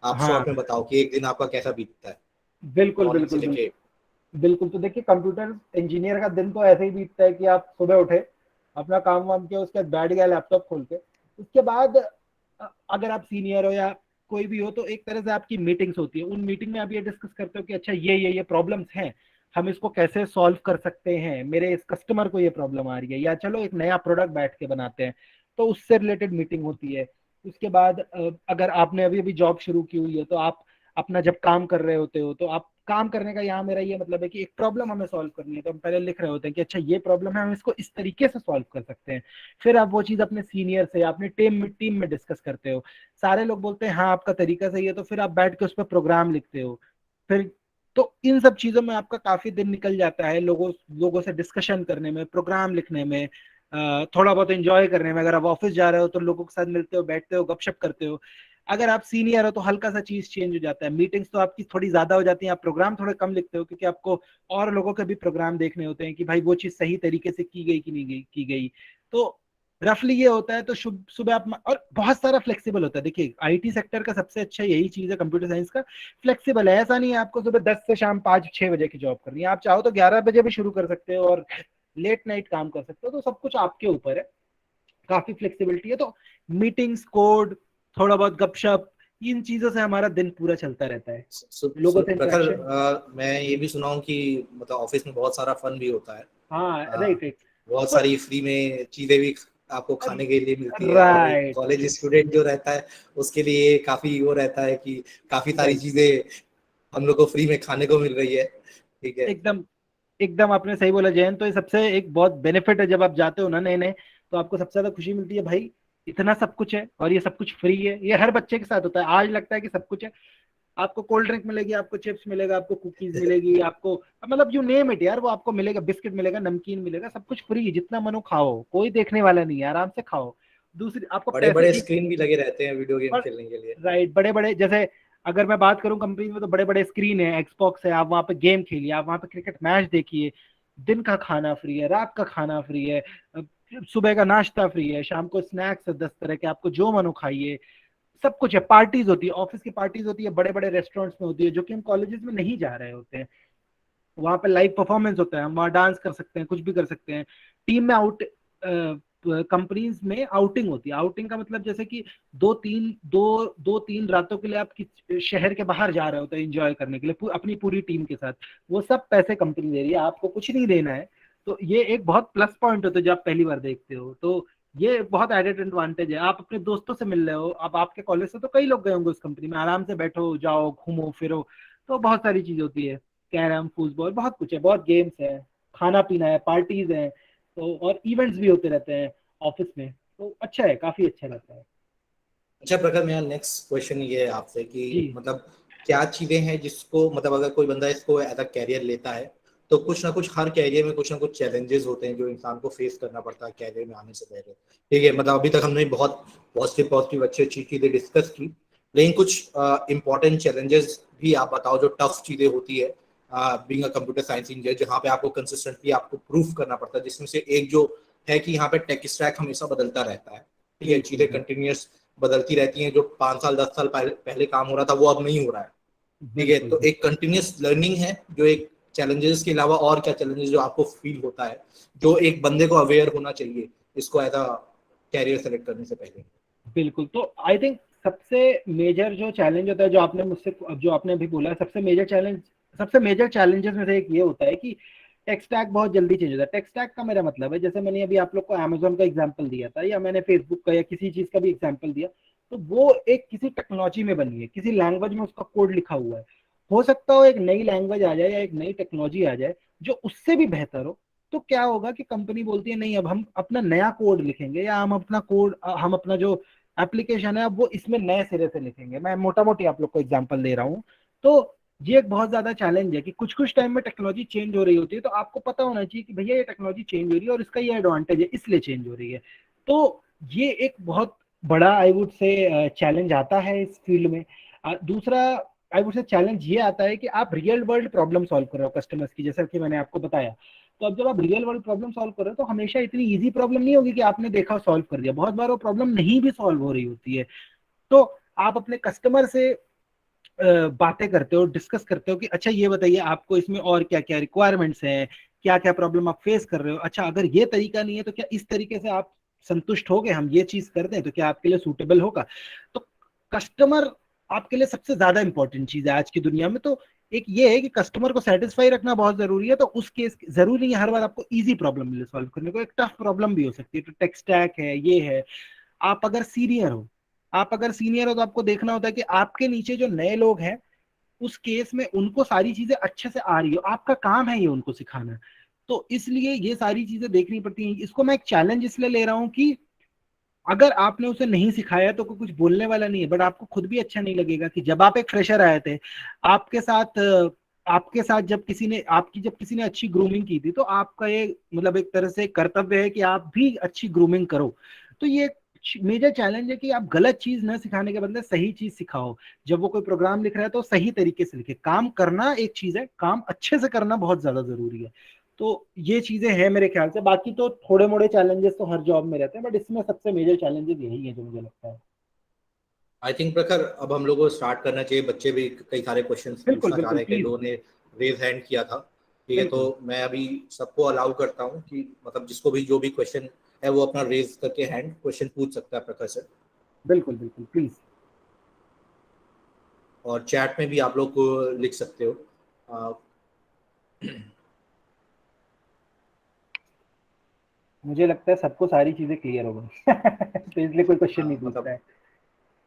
आप हाँ शॉर्ट में बताओ कि एक दिन आपका कैसा बीतता है बिल्कुल मॉर्निंग से बिल्कुल बिल्कुल लेके। बिल्कुल। तो देखिए कंप्यूटर इंजीनियर का दिन तो ऐसे ही बीतता है कि आप सुबह उठे, अपना काम वाम किया, उसके बाद बैठ गया लैपटॉप खोल के। उसके बाद अगर आप सीनियर हो या कोई भी हो तो एक तरह से आपकी मीटिंग्स होती है। उन मीटिंग में आप ये डिस्कस करते हो कि अच्छा ये प्रॉब्लम्स हैं, हम इसको कैसे सॉल्व कर सकते हैं, मेरे इस कस्टमर को ये प्रॉब्लम आ रही है, या चलो एक नया प्रोडक्ट बैठ के बनाते हैं, तो उससे रिलेटेड मीटिंग होती है। उसके बाद अगर आपने अभी अभी जॉब शुरू की हुई है तो आप अपना जब काम कर रहे होते हो तो आप काम करने का यहाँ मेरा ये मतलब है कि एक प्रॉब्लम हमें सॉल्व करनी है तो हम पहले लिख रहे होते हैं कि अच्छा ये प्रॉब्लम है, हम इसको इस तरीके से सॉल्व कर सकते हैं। फिर आप वो चीज अपने सीनियर से या अपनी टीम में डिस्कस करते हो, सारे लोग बोलते हैं हाँ आपका तरीका सही है, तो फिर आप बैठ के उस पर प्रोग्राम लिखते हो। फिर तो इन सब चीजों में आपका काफी दिन निकल जाता है, लोगों लोगों से डिस्कशन करने में, प्रोग्राम लिखने में, थोड़ा बहुत एंजॉय करने में। अगर आप ऑफिस जा रहे हो तो लोगों के साथ मिलते हो, बैठते हो, गपशप करते हो। अगर आप सीनियर हो तो हल्का सा चीज चेंज हो जाता है, मीटिंग्स तो आपकी थोड़ी ज्यादा हो जाती है, आप प्रोग्राम थोड़े कम लिखते हो, क्योंकि आपको और लोगों के भी प्रोग्राम देखने होते हैं कि भाई वो चीज सही तरीके से की गई कि नहीं गई की गई। तो रफली ये होता है। तो सुबह आप और बहुत सारा फ्लेक्सिबल होता है। देखिए आईटी सेक्टर का सबसे अच्छा यही चीज है कंप्यूटर साइंस का, फ्लेक्सिबल है। ऐसा नहीं है आपको सुबह 10 से शाम 5-6 बजे की जॉब करनी है, आप चाहो तो 11 बजे भी शुरू कर सकते हो और लेट नाइट काम कर सकते हो, तो सब कुछ आपके ऊपर है। काफी फ्लेक्सिबिलिटी है। तो मीटिंग्स, कोड, थोड़ा बहुत गपशप, इन चीजों से हमारा दिन पूरा चलता रहता है, लोगों से प्रखर, इंटरेक्शन। मैं ये भी सुना हूँ कि मतलब ऑफिस में बहुत सारा फन भी होता है। हाँ अ, राइट राइट। बहुत तो सारी फ्री में चीजें भी आपको खाने के लिए मिलती है, और एक राइट, कॉलेज स्टूडेंट जो रहता है उसके लिए काफी वो रहता है कि काफी सारी राइट, चीजें हम लोग को फ्री में खाने को मिल रही है, ठीक है। एकदम एकदम आपने सही बोला जयंत। तो ये सबसे एक बहुत बेनिफिट है, जब आप जाते हो ना नए नए, तो आपको सबसे ज्यादा खुशी मिलती है भाई इतना सब कुछ है और ये सब कुछ फ्री है। ये हर बच्चे के साथ होता है, आज लगता है कि सब कुछ है। आपको कोल्ड ड्रिंक मिलेगी, आपको चिप्स मिलेगा, आपको कुकीज मिलेगी, आपको मतलब यू नेम इट यार, वो आपको मिलेगा, बिस्किट मिलेगा, नमकीन मिलेगा, सब कुछ फ्री, जितना मनो खाओ, कोई देखने वाला नहीं है, आराम से खाओ। दूसरी आपको बड़े पैसे बड़े एक स्क्रीन भी लगे रहते हैं वीडियो गेम और खेलने के लिए। राइट, बड़े बड़े जैसे अगर मैं बात करूं कंपनी में तो बड़े बड़े स्क्रीन है, एक्सबॉक्स है, आप वहां पे गेम खेलिए, आप वहां पे क्रिकेट मैच देखिए, दिन का खाना फ्री है, रात का खाना फ्री है, सुबह का नाश्ता फ्री है, शाम को स्नैक्स है 10 तरह के, आपको जो मनो खाइए, सब कुछ है। पार्टीज होती है, ऑफिस की पार्टीज होती है, बड़े बड़े रेस्टोरेंट्स में होती है, जो कि हम कॉलेजेस में नहीं जा रहे होते हैं। वहां पे लाइव परफॉर्मेंस होता है, हम वहाँ डांस कर सकते हैं, कुछ भी कर सकते हैं। टीम में कंपनीज में आउटिंग होती है। आउटिंग का मतलब जैसे कि 2-3 रातों के लिए आप शहर के बाहर जा रहे होते हैं एंजॉय करने के लिए अपनी पूरी टीम के साथ, वो सब पैसे कंपनी दे रही है, आपको कुछ नहीं देना है। तो ये एक बहुत प्लस पॉइंट होता है जब आप पहली बार देखते हो, तो ये बहुत एडेड एडवांटेज है। आप अपने दोस्तों से मिल रहे हो, अब आपके कॉलेज से तो कई लोग गए होंगे उस कंपनी में, आराम से बैठो, जाओ, घूमो फिरो, तो बहुत सारी चीज होती है। कैरम, फुटबॉल, बहुत कुछ है, बहुत गेम्स है, खाना पीना है, पार्टीज हैं, तो और इवेंट्स भी होते रहते हैं ऑफिस में, तो अच्छा है, काफी अच्छा लगता है। अच्छा प्रखर, मेरा नेक्स्ट क्वेश्चन ये है आपसे कि जी मतलब क्या चीजें हैं जिसको मतलब अगर कोई बंदा इसको एज अ कैरियर लेता है तो कुछ ना कुछ, हर कैरियर में कुछ ना कुछ चैलेंजेस होते हैं जो इंसान को फेस करना पड़ता है कैरियर में आने से पहले। ठीक है, मतलब अभी तक हमने बहुत पॉजिटिव पॉजिटिव अच्छी अच्छी चीजें डिस्कस की, लेकिन कुछ इंपॉर्टेंट चैलेंजेस भी आप बताओ जो टफ चीजें होती है being a computer science engineer, जहाँ पे आपको कंसिस्टेंटली आपको प्रूफ करना पड़ता है, जिसमें से एक जो है कि यहाँ पे टेक स्टैक हमेशा बदलता रहता है। ठीक है, बिल्कुल चीजें कंटिन्यूअस बदलती रहती हैं, जो 5 साल 10 साल पहले काम हो रहा था वो अब नहीं हो रहा है। ठीक है, बिल्कुल तो एक कंटिन्यूअस लर्निंग है जो एक चैलेंजेस के अलावा और क्या चैलेंजेस जो आपको फील होता है जो एक बंदे को अवेयर होना चाहिए इसको एज अ कैरियर सेलेक्ट करने से पहले। बिल्कुल। तो आई थिंक सबसे मेजर जो चैलेंज होता है, जो आपने मुझसे, जो आपने अभी बोला, सबसे मेजर चैलेंजेस में से एक ये होता है कि टेक स्टैक बहुत जल्दी चेंज होता है। टेक स्टैक का मेरा मतलब है, जैसे मैंने अभी आप लोग को अमेजोन का एग्जांपल दिया था, या मैंने फेसबुक का या किसी चीज का भी एग्जांपल दिया, तो वो एक किसी टेक्नोलॉजी में बनी है, किसी लैंग्वेज में उसका कोड लिखा हुआ है। हो सकता हो एक नई लैंग्वेज आ जाए या एक नई टेक्नोलॉजी आ जाए जो उससे भी बेहतर हो, तो क्या होगा कि कंपनी बोलती है नहीं, अब हम अपना नया कोड लिखेंगे, या हम अपना जो एप्लीकेशन है अब वो इसमें नए सिरे से लिखेंगे। मैं मोटा मोटी आप लोग को एग्जांपल दे रहा हूँ। तो ये एक बहुत ज्यादा चैलेंज है कि कुछ कुछ टाइम में टेक्नोलॉजी चेंज हो रही होती है, तो आपको पता होना चाहिए कि भैया ये टेक्नोलॉजी चेंज हो रही है और इसका ये एडवांटेज है, इसलिए चेंज हो रही है। तो ये एक बहुत बड़ा, आई वुड से, चैलेंज आता है इस फील्ड में। दूसरा, आई वुड से चैलेंज ये आता है कि आप रियल वर्ल्ड प्रॉब्लम सॉल्व कर रहे हो कस्टमर्स की, जैसा कि मैंने आपको बताया। तो अब जब आप रियल वर्ल्ड प्रॉब्लम सॉल्व कर रहे हो, तो हमेशा इतनी इजी प्रॉब्लम नहीं होगी कि आपने देखा सॉल्व कर दिया, बहुत बार वो प्रॉब्लम नहीं भी सॉल्व हो रही होती है। तो आप अपने कस्टमर से बातें करते हो, डिस्कस करते हो कि अच्छा ये बताइए आपको इसमें और क्या क्या रिक्वायरमेंट्स हैं, क्या क्या प्रॉब्लम आप फेस कर रहे हो, अच्छा अगर ये तरीका नहीं है तो क्या इस तरीके से आप संतुष्ट हो गए, हम ये चीज कर दें तो क्या आपके लिए सूटेबल होगा। तो कस्टमर आपके लिए सबसे ज्यादा इंपॉर्टेंट चीज है आज की दुनिया में। तो एक ये है कि कस्टमर को सेटिस्फाई रखना बहुत जरूरी है। तो उस केस जरूरी नहीं है हर बार आपको इजी प्रॉब्लम मिले सॉल्व करने को, एक टफ प्रॉब्लम भी हो सकती है। तो टेक स्टैक है, ये है। आप अगर सीनियर हो आप अगर सीनियर हो तो आपको देखना होता है कि आपके नीचे जो नए लोग हैं, उस केस में उनको सारी चीजें अच्छे से आ रही हो, आपका काम है ये उनको सिखाना। तो इसलिए ये सारी चीजें देखनी पड़ती हैं। इसको मैं एक चैलेंज इसलिए ले रहा हूँ कि अगर आपने उसे नहीं सिखाया तो कोई कुछ बोलने वाला नहीं है, बट आपको खुद भी अच्छा नहीं लगेगा कि जब आप एक फ्रेशर आए थे, आपके साथ आपके साथ जब किसी ने अच्छी ग्रूमिंग की थी, तो आपका ये मतलब एक तरह से कर्तव्य है कि आप भी अच्छी ग्रूमिंग करो। तो ये मेजर चैलेंज है कि आप गलत चीज न सिखाने के बदले सही चीज सिखाओ। जब वो कोई प्रोग्राम लिख रहा है तो सही तरीके से लिखे। काम करना एक चीज है, काम अच्छे से करना बहुत ज्यादा जरूरी है। तो ये चीजें हैं मेरे ख्याल से। बाकी तो थोड़े मोड़े चैलेंजेस तो हर जॉब में रहते हैं, बट इसमें सबसे मेजर चैलेंजेस यही है जो मुझे लगता है। आई थिंक प्रखर अब हम लोग को स्टार्ट करना चाहिए, बच्चे भी कई सारे क्वेश्चंस बिल्कुल पूछना चाह बिल्कुल, रहे हैं, कई प्लीज। लोगों ने रेज हैंड किया था। ठीक है, तो बिल्कुल मैं अभी सबको अलाउ करता हूँ कि मतलब जिसको भी जो भी क्वेश्चन है वो अपना रेज करके हैंड क्वेश्चन पूछ सकता है प्रखर से। बिल्कुल बिल्कुल, प्लीज। और चैट में भी आप लोग को लिख सकते हो। अ, मुझे लगता है सबको सारी चीजें क्लियर हो गई तो इसलिए कोई क्वेश्चन नहीं पूछता मतलब है।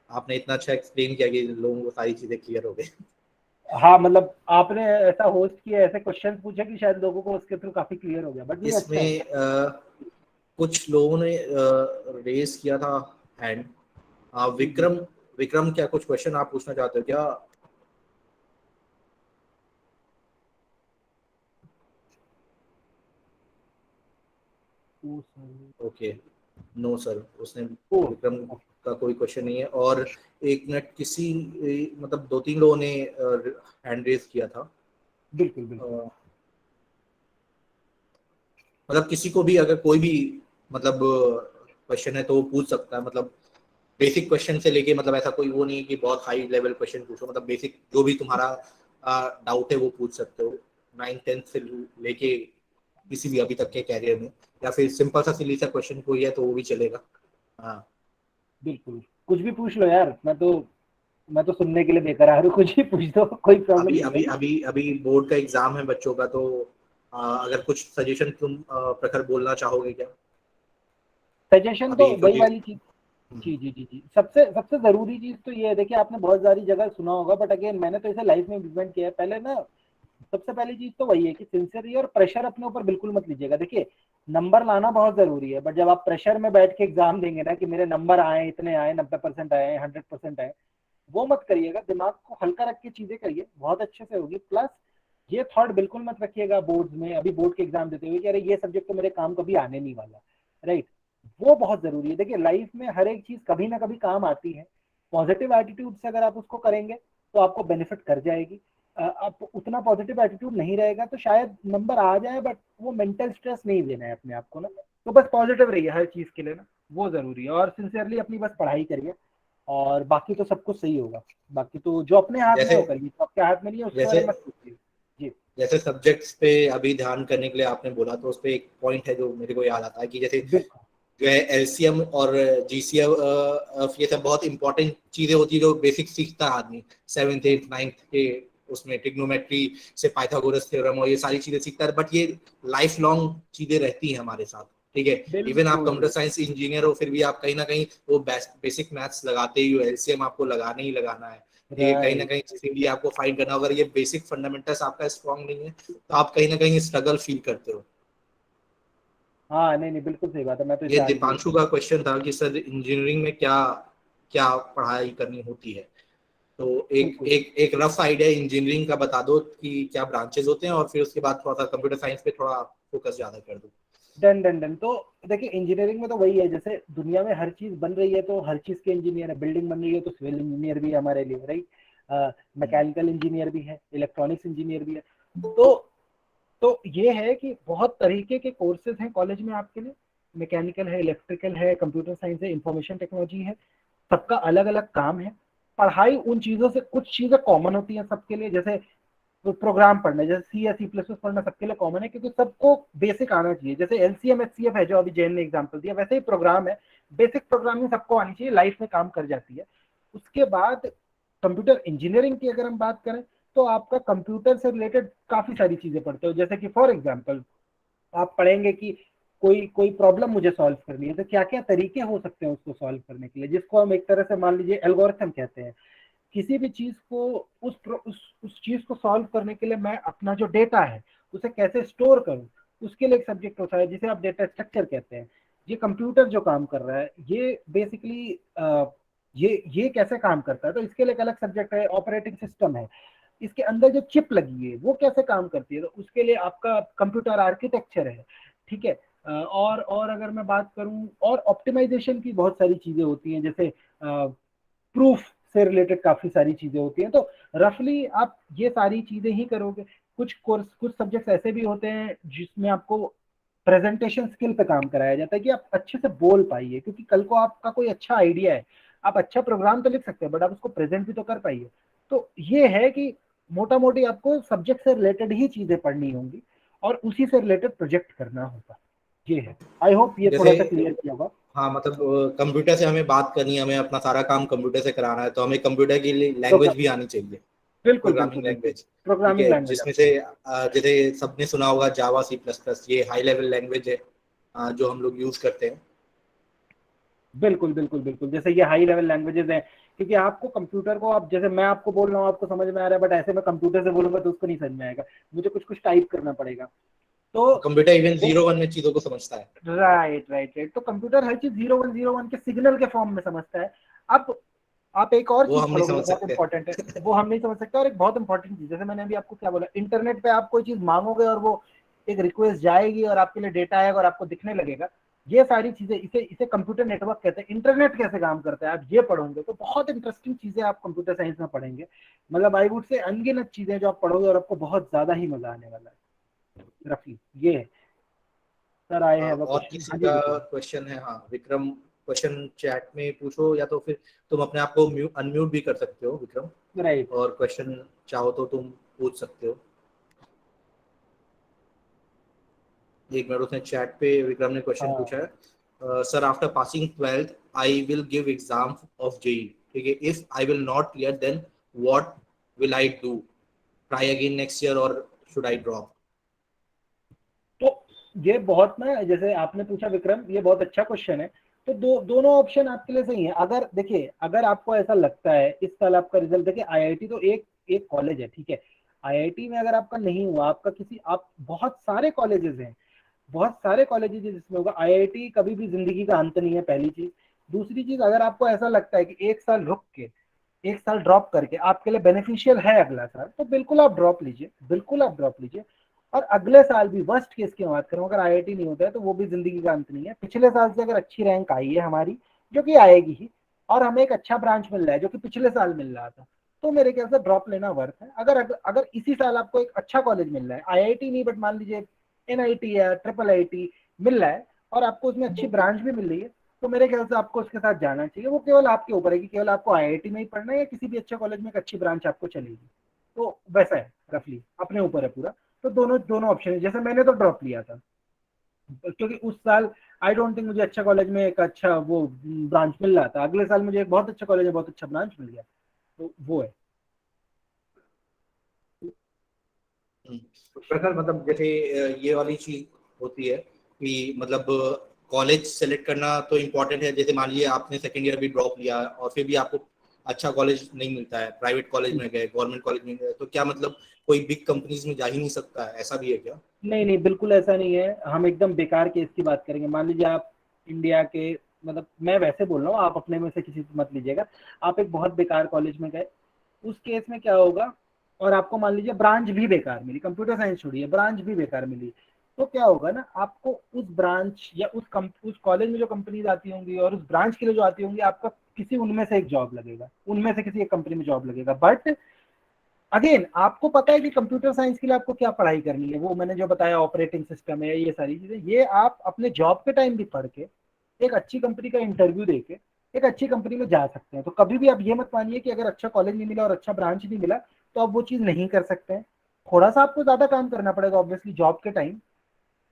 आपने इतना अच्छा एक्सप्लेन किया कि लोगों को सारी चीजें क्लियर हो गई। हाँ, मतलब आपने ऐसा होस्ट किया, ऐसे क्वेश्चन पूछे कि शायद लोगों को उसके थ्रू काफी क्लियर हो गया, बट नहीं, अच्छा है। इसमें कुछ लोगों ने रेस किया था हैंड। जी जी। विक्रम, विक्रम क्या कुछ क्वेश्चन आप पूछना चाहते हो क्या? ओ सर। ओके, नो सर, उसने ओ, विक्रम का कोई क्वेश्चन नहीं है। और एक मिनट, किसी मतलब 2-3 लोगों ने हैंड रेस किया था। बिल्कुल अ, बिल्कुल। मतलब किसी को भी अगर कोई भी मतलब क्वेश्चन है तो वो पूछ सकता है। मतलब बेसिक क्वेश्चन से लेके मतलब ऐसा कोई वो नहीं है कि बहुत हाई लेवल क्वेश्चन पूछो, मतलब बेसिक जो भी तुम्हारा डाउट है वो पूछ सकते हो। 9th 10th से लेके किसी भी अभी तक के कैरियर में, या फिर सिंपल सा सिली सा क्वेश्चन कोई है तो वो भी चलेगा। हाँ, बिल्कुल, कुछ भी पूछ लो यार, मैं तो सुनने के लिए बेकरार हूँ, कुछ भी पूछ दो, कोई प्रॉब्लम अभी नहीं अभी है। अभी अभी बोर्ड का एग्जाम है बच्चों का, तो अगर कुछ सजेशन तुम प्रखर बोलना चाहोगे क्या? सजेशन तो अभी वही क्योंकि वाली चीज। जी जी जी जी, सबसे सबसे जरूरी चीज तो ये है, देखिए आपने बहुत सारी जगह सुना होगा, बट अगेन मैंने तो इसे लाइफ में इम्प्लीमेंट किया है। पहले ना सबसे पहली चीज तो वही है कि सिंसियरली, और प्रेशर अपने ऊपर बिल्कुल मत लीजिएगा। देखिए नंबर लाना बहुत जरूरी है, बट जब आप प्रेशर में बैठ के एग्जाम देंगे ना कि मेरे नंबर आए, इतने आए, 90% आए, 100% आए, वो मत करिएगा। दिमाग को हल्का रख के चीजें करिए, बहुत अच्छे से होगी। प्लस ये थॉट बिल्कुल मत रखिएगा बोर्ड्स में, अभी बोर्ड के एग्जाम देते हुए कि अरे ये सब्जेक्ट तो मेरे काम कभी आने नहीं वाला, राइट। वो बहुत जरूरी है। देखिए लाइफ में हर एक चीज कभी ना कभी काम आती है। पॉजिटिव एटीट्यूड से अगर आप उसको करेंगे तो आपको बेनिफिट कर जाएगी। आप उतना पॉजिटिव एटीट्यूड नहीं रहेगा तो शायद नंबर आ जाए, बट वो मेंटल स्ट्रेस नहीं लेना है अपने आप को ना। तो बस पॉजिटिव रहिए हर चीज के लिए ना, वो जरूरी है। और सिंसियरली अपनी बस पढ़ाई करिए, और बाकी तो सब कुछ सही होगा। बाकी तो जो अपने हाथ में है जैसे वो करिए, जो आपके हाथ में नहीं है उसके बारे जैसे में मत सोचिए। जी जैसे सब्जेक्ट्स पे अभी ध्यान करने के लिए आपने बोला, तो उस पे एक पॉइंट है जो मेरे को याद आता है कि जैसे बिल्कुल जो है एलसीएम और जीसीएम, ये सब बहुत इंपॉर्टेंट चीजें होती है जो बेसिक सीखता है आदमी 7th 8th 9th के उसमें, ट्रिग्नोमेट्री से पाइथागोरस थ्योरम और ये सारी चीजें सीखता है, बट ये लाइफ लॉन्ग चीजें रहती हैं हमारे साथ, ठीक है। इवन आप बिल्कुल। कंप्यूटर साइंस इंजीनियर हो फिर भी आप कहीं ना कहीं वो बेसिक मैथ्स लगाते ही हो, एलसीएम आपको लगाना ही लगाना है। ये कहीं ना राइट। कहीं इसीलिए आपको फाइंड करना, अगर ये बेसिक फंडामेंटल्स आपका स्ट्रॉन्ग नहीं है तो आप कहीं ना कहीं स्ट्रगल फील करते हो। हाँ नहीं नहीं, बिल्कुल सही बात है, मैं तो ये इसे एग्री दीपांशु का क्वेश्चन था कि सर इंजीनियरिंग में क्या क्या पढ़ाई करनी होती है, तो एक बिल्कुल। एक एक रफ आइडिया इंजीनियरिंग का बता दो कि क्या ब्रांचेस होते हैं, और फिर उसके बाद थोड़ा सा कंप्यूटर साइंस पे थोड़ा फोकस ज्यादा कर दो। Done done done. तो देखिए इंजीनियरिंग में तो वही है, जैसे दुनिया में हर चीज बन रही है तो हर चीज के इंजीनियर है। बिल्डिंग बन रही है तो सिविल इंजीनियर भी है हमारे लिए, राइट। मैकेनिकल इंजीनियर भी है, इलेक्ट्रॉनिक्स इंजीनियर भी है। तो ये है कि बहुत तरीके के कोर्सेज हैं कॉलेज में आपके लिए। मैकेनिकल है, इलेक्ट्रिकल है, कंप्यूटर साइंस है, इंफॉर्मेशन टेक्नोलॉजी है। सबका अलग अलग काम है। पढ़ाई उन चीजों से कुछ चीजें कॉमन होती हैं सबके लिए, जैसे तो प्रोग्राम पढ़ना, जैसे सी या सी प्लस प्लस पढ़ना सबके लिए कॉमन है, क्योंकि सबको बेसिक आना चाहिए। जैसे एलसीएम एचसीएफ है जो अभी जैन ने एग्जांपल दिया, वैसे ही प्रोग्राम है। बेसिक प्रोग्रामिंग सबको आनी चाहिए, लाइफ में काम कर जाती है। उसके बाद कंप्यूटर इंजीनियरिंग की अगर हम बात करें तो आपका कंप्यूटर से रिलेटेड काफी सारी चीजें पढ़ते हो। जैसे कि फॉर एग्जाम्पल आप पढ़ेंगे कि कोई कोई प्रॉब्लम मुझे सॉल्व करनी है तो क्या क्या तरीके हो सकते हैं उसको सॉल्व करने के लिए, जिसको हम एक तरह से मान लीजिए एल्गोरिथम कहते हैं। किसी भी चीज को उस चीज को सॉल्व करने के लिए मैं अपना जो डेटा है उसे कैसे स्टोर करूं, उसके लिए एक सब्जेक्ट होता है जिसे आप डेटा स्ट्रक्चर कहते हैं। ये कंप्यूटर जो काम कर रहा है ये बेसिकली ये कैसे काम करता है, तो इसके लिए एक अलग सब्जेक्ट है। ऑपरेटिंग सिस्टम है, इसके अंदर जो चिप लगी है वो कैसे काम करती है, तो उसके लिए आपका कंप्यूटर आर्किटेक्चर है, ठीक है। और अगर मैं बात करूं, और ऑप्टिमाइजेशन की बहुत सारी चीजें होती हैं, जैसे प्रूफ से रिलेटेड काफी सारी चीजें होती हैं। तो रफली आप ये सारी चीजें ही करोगे। कुछ कोर्स, कुछ सब्जेक्ट्स ऐसे भी होते हैं जिसमें आपको प्रेजेंटेशन स्किल पे काम कराया जाता है कि आप अच्छे से बोल पाइए, क्योंकि कल को आपका कोई अच्छा आइडिया है, आप अच्छा प्रोग्राम तो लिख सकते हैं बट आप उसको प्रेजेंट भी तो कर पाइए। तो ये है कि मोटा मोटी आपको सब्जेक्ट से रिलेटेड ही चीजें पढ़नी होंगी और उसी से रिलेटेड प्रोजेक्ट करना होगा। ये है। आई होप ये जैसे थोड़ा सा क्लियर किया होगा। हाँ, मतलब कंप्यूटर से हमें बात करनी है, हमें अपना सारा काम कंप्यूटर से कराना है, तो हमें कंप्यूटर की लैंग्वेज भी प्रोग्राम, आनी चाहिए, बिल्कुल बिल्कुल प्रोग्रामिंग बिल्कुल। लैंग्वेज, ठीक प्रोग्रामिंग है। लैंग्वेज। जिसमें से जैसे सबने सुना होगा जावा सी प्लस प्लस, ये हाई लेवल लैंग्वेज है जो हम लोग यूज करते हैं। बिल्कुल बिल्कुल बिल्कुल, जैसे ये हाई लेवल लैंग्वेजेस हैं, क्योंकि आपको कंप्यूटर को, आप जैसे मैं आपको बोल रहा हूँ आपको समझ में आ रहा है, बट ऐसे मैं कंप्यूटर से बोलूंगा तो उसको नहीं समझ में आएगा, मुझे कुछ कुछ टाइप करना पड़ेगा। तो कंप्यूटर इवन वो 0 1 में चीजों को समझता है। राइट राइट राइट, तो कंप्यूटर हर चीज 0101 के सिग्नल के फॉर्म में समझता है। अब आप एक और वो चीज हम नहीं पढ़ोगे जो समझ बहुत सकते। इंपॉर्टेंट है, वो हम नहीं समझ सकते। और एक बहुत इंपॉर्टेंट चीज, जैसे मैंने अभी आपको क्या बोला, इंटरनेट पे आप कोई चीज मांगोगे और वो एक रिक्वेस्ट जाएगी और आपके लिए डेटा आएगा और आपको दिखने लगेगा। ये सारी चीजें, इसे इसे कंप्यूटर नेटवर्क कहते हैं। इंटरनेट कैसे काम करता है आप ये पढ़ोगे तो बहुत इंटरेस्टिंग चीजें आप कंप्यूटर साइंस में पढ़ेंगे। मतलब आई वुड से अनगिनत चीजें जो आप पढ़ोगे और आपको बहुत ज्यादा ही मजा आने वाला है। रफी ये है। सर आए हैं वो और क्वेश्चन, किसी हाँ जी का विक्रम। क्वेश्चन है? हाँ विक्रम, क्वेश्चन चैट में पूछो, या तो फिर तुम अपने आप को अनम्यूट भी कर सकते हो विक्रम, राइट। और क्वेश्चन चाहो तो तुम पूछ सकते हो। एक मिनट, उसने चैट पे विक्रम ने क्वेश्चन हाँ पूछा है, sir after passing 12th I will give exam of JEE, ठीक है, if I will not clear then what will I do, try again next year और शुड आई ड्रॉप? तो ये बहुत ना, जैसे आपने पूछा विक्रम, ये बहुत अच्छा क्वेश्चन है। तो दोनों ऑप्शन आपके लिए सही है। अगर देखिए, अगर आपको ऐसा लगता है इस साल आपका रिजल्ट, देखिए आईआईटी तो एक एक कॉलेज है, ठीक है। आईआईटी में अगर आपका नहीं हुआ, आपका किसी, आप बहुत सारे कॉलेजेस हैं, बहुत सारे कॉलेजेस जिसमें होगा। आईआईटी कभी भी जिंदगी का अंत नहीं है, पहली चीज। दूसरी चीज, अगर आपको ऐसा लगता है कि एक साल रुक के, एक साल ड्रॉप करके आपके लिए बेनिफिशियल है अगला साल, तो बिल्कुल आप ड्रॉप लीजिए, बिल्कुल आप ड्रॉप लीजिए। और अगले साल भी वर्स्ट केस की बात करूं, अगर आईआईटी नहीं होता है तो वो भी जिंदगी का अंत नहीं है। पिछले साल से अगर अच्छी रैंक आई है हमारी, जो कि आएगी ही, और हमें एक अच्छा ब्रांच मिल रहा है जो कि पिछले साल मिल रहा था, तो मेरे ख्याल से ड्रॉप लेना वर्थ है। अगर इसी साल आपको एक अच्छा कॉलेज मिल रहा है, आईआईटी नहीं बट मान लीजिए एनआईटी या ट्रिपल आईटी मिल रहा है, और आपको उसमें अच्छी ब्रांच भी मिल रही है, तो मेरे ख्याल से आपको उसके साथ जाना चाहिए। वो केवल आपके ऊपर है कि केवल आपको आईआईटी में ही पढ़ना है या किसी भी अच्छे कॉलेज में एक अच्छी ब्रांच आपको चलेगी। तो वैसा है, रफली अपने ऊपर है पूरा। तो दोनों दोनों ऑप्शन है। जैसे मैंने तो ड्रॉप लिया था क्योंकि उस साल आई डोंट थिंक मुझे अच्छा कॉलेज में एक अच्छा वो ब्रांच मिल रहा था। अगले साल मुझे एक बहुत अच्छा कॉलेज में बहुत अच्छा ब्रांच मिल गया, तो वो है। सर मतलब जैसे ये वाली चीज होती है कि मतलब कॉलेज सेलेक्ट करना तो इम्पोर्टेंट है। जैसे मान लीजिए आपने सेकेंड ईयर भी ड्रॉप लिया और फिर भी आपको अच्छा कॉलेज नहीं मिलता है, प्राइवेट कॉलेज में गए, गवर्नमेंट कॉलेज में गए, तो क्या मतलब कोई बिग कंपनीज में जा ही नहीं सकता है, ऐसा भी है क्या? नहीं नहीं, बिल्कुल ऐसा नहीं है। हम एकदम बेकार केस की बात करेंगे। मान लीजिए आप इंडिया के, मतलब मैं वैसे बोल रहा हूँ, आप अपने में से किसी से मत लीजिएगा। आप एक बहुत बेकार कॉलेज में गए, उस केस में क्या होगा, और आपको मान लीजिए ब्रांच भी बेकार मिली, कंप्यूटर साइंस छोड़िए, ब्रांच भी बेकार मिली, तो क्या होगा ना, आपको उस ब्रांच या उस कॉलेज में जो कंपनीज आती होंगी और उस ब्रांच के लिए जो आती होंगी, आपका किसी उनमें से एक जॉब लगेगा, उनमें से किसी एक कंपनी में जॉब लगेगा। बट अगेन आपको पता है कि कंप्यूटर साइंस के लिए आपको क्या पढ़ाई करनी है, वो मैंने जो बताया ऑपरेटिंग सिस्टम है, ये सारी चीजें, ये आप अपने जॉब के टाइम भी पढ़ के एक अच्छी कंपनी का इंटरव्यू देके एक अच्छी कंपनी में जा सकते हैं। तो कभी भी आप ये मत मानिए कि अगर अच्छा कॉलेज नहीं मिला और अच्छा ब्रांच नहीं मिला तो आप वो चीज नहीं कर सकते हैं। थोड़ा सा आपको ज्यादा काम करना पड़ेगा ऑब्वियसली जॉब के टाइम,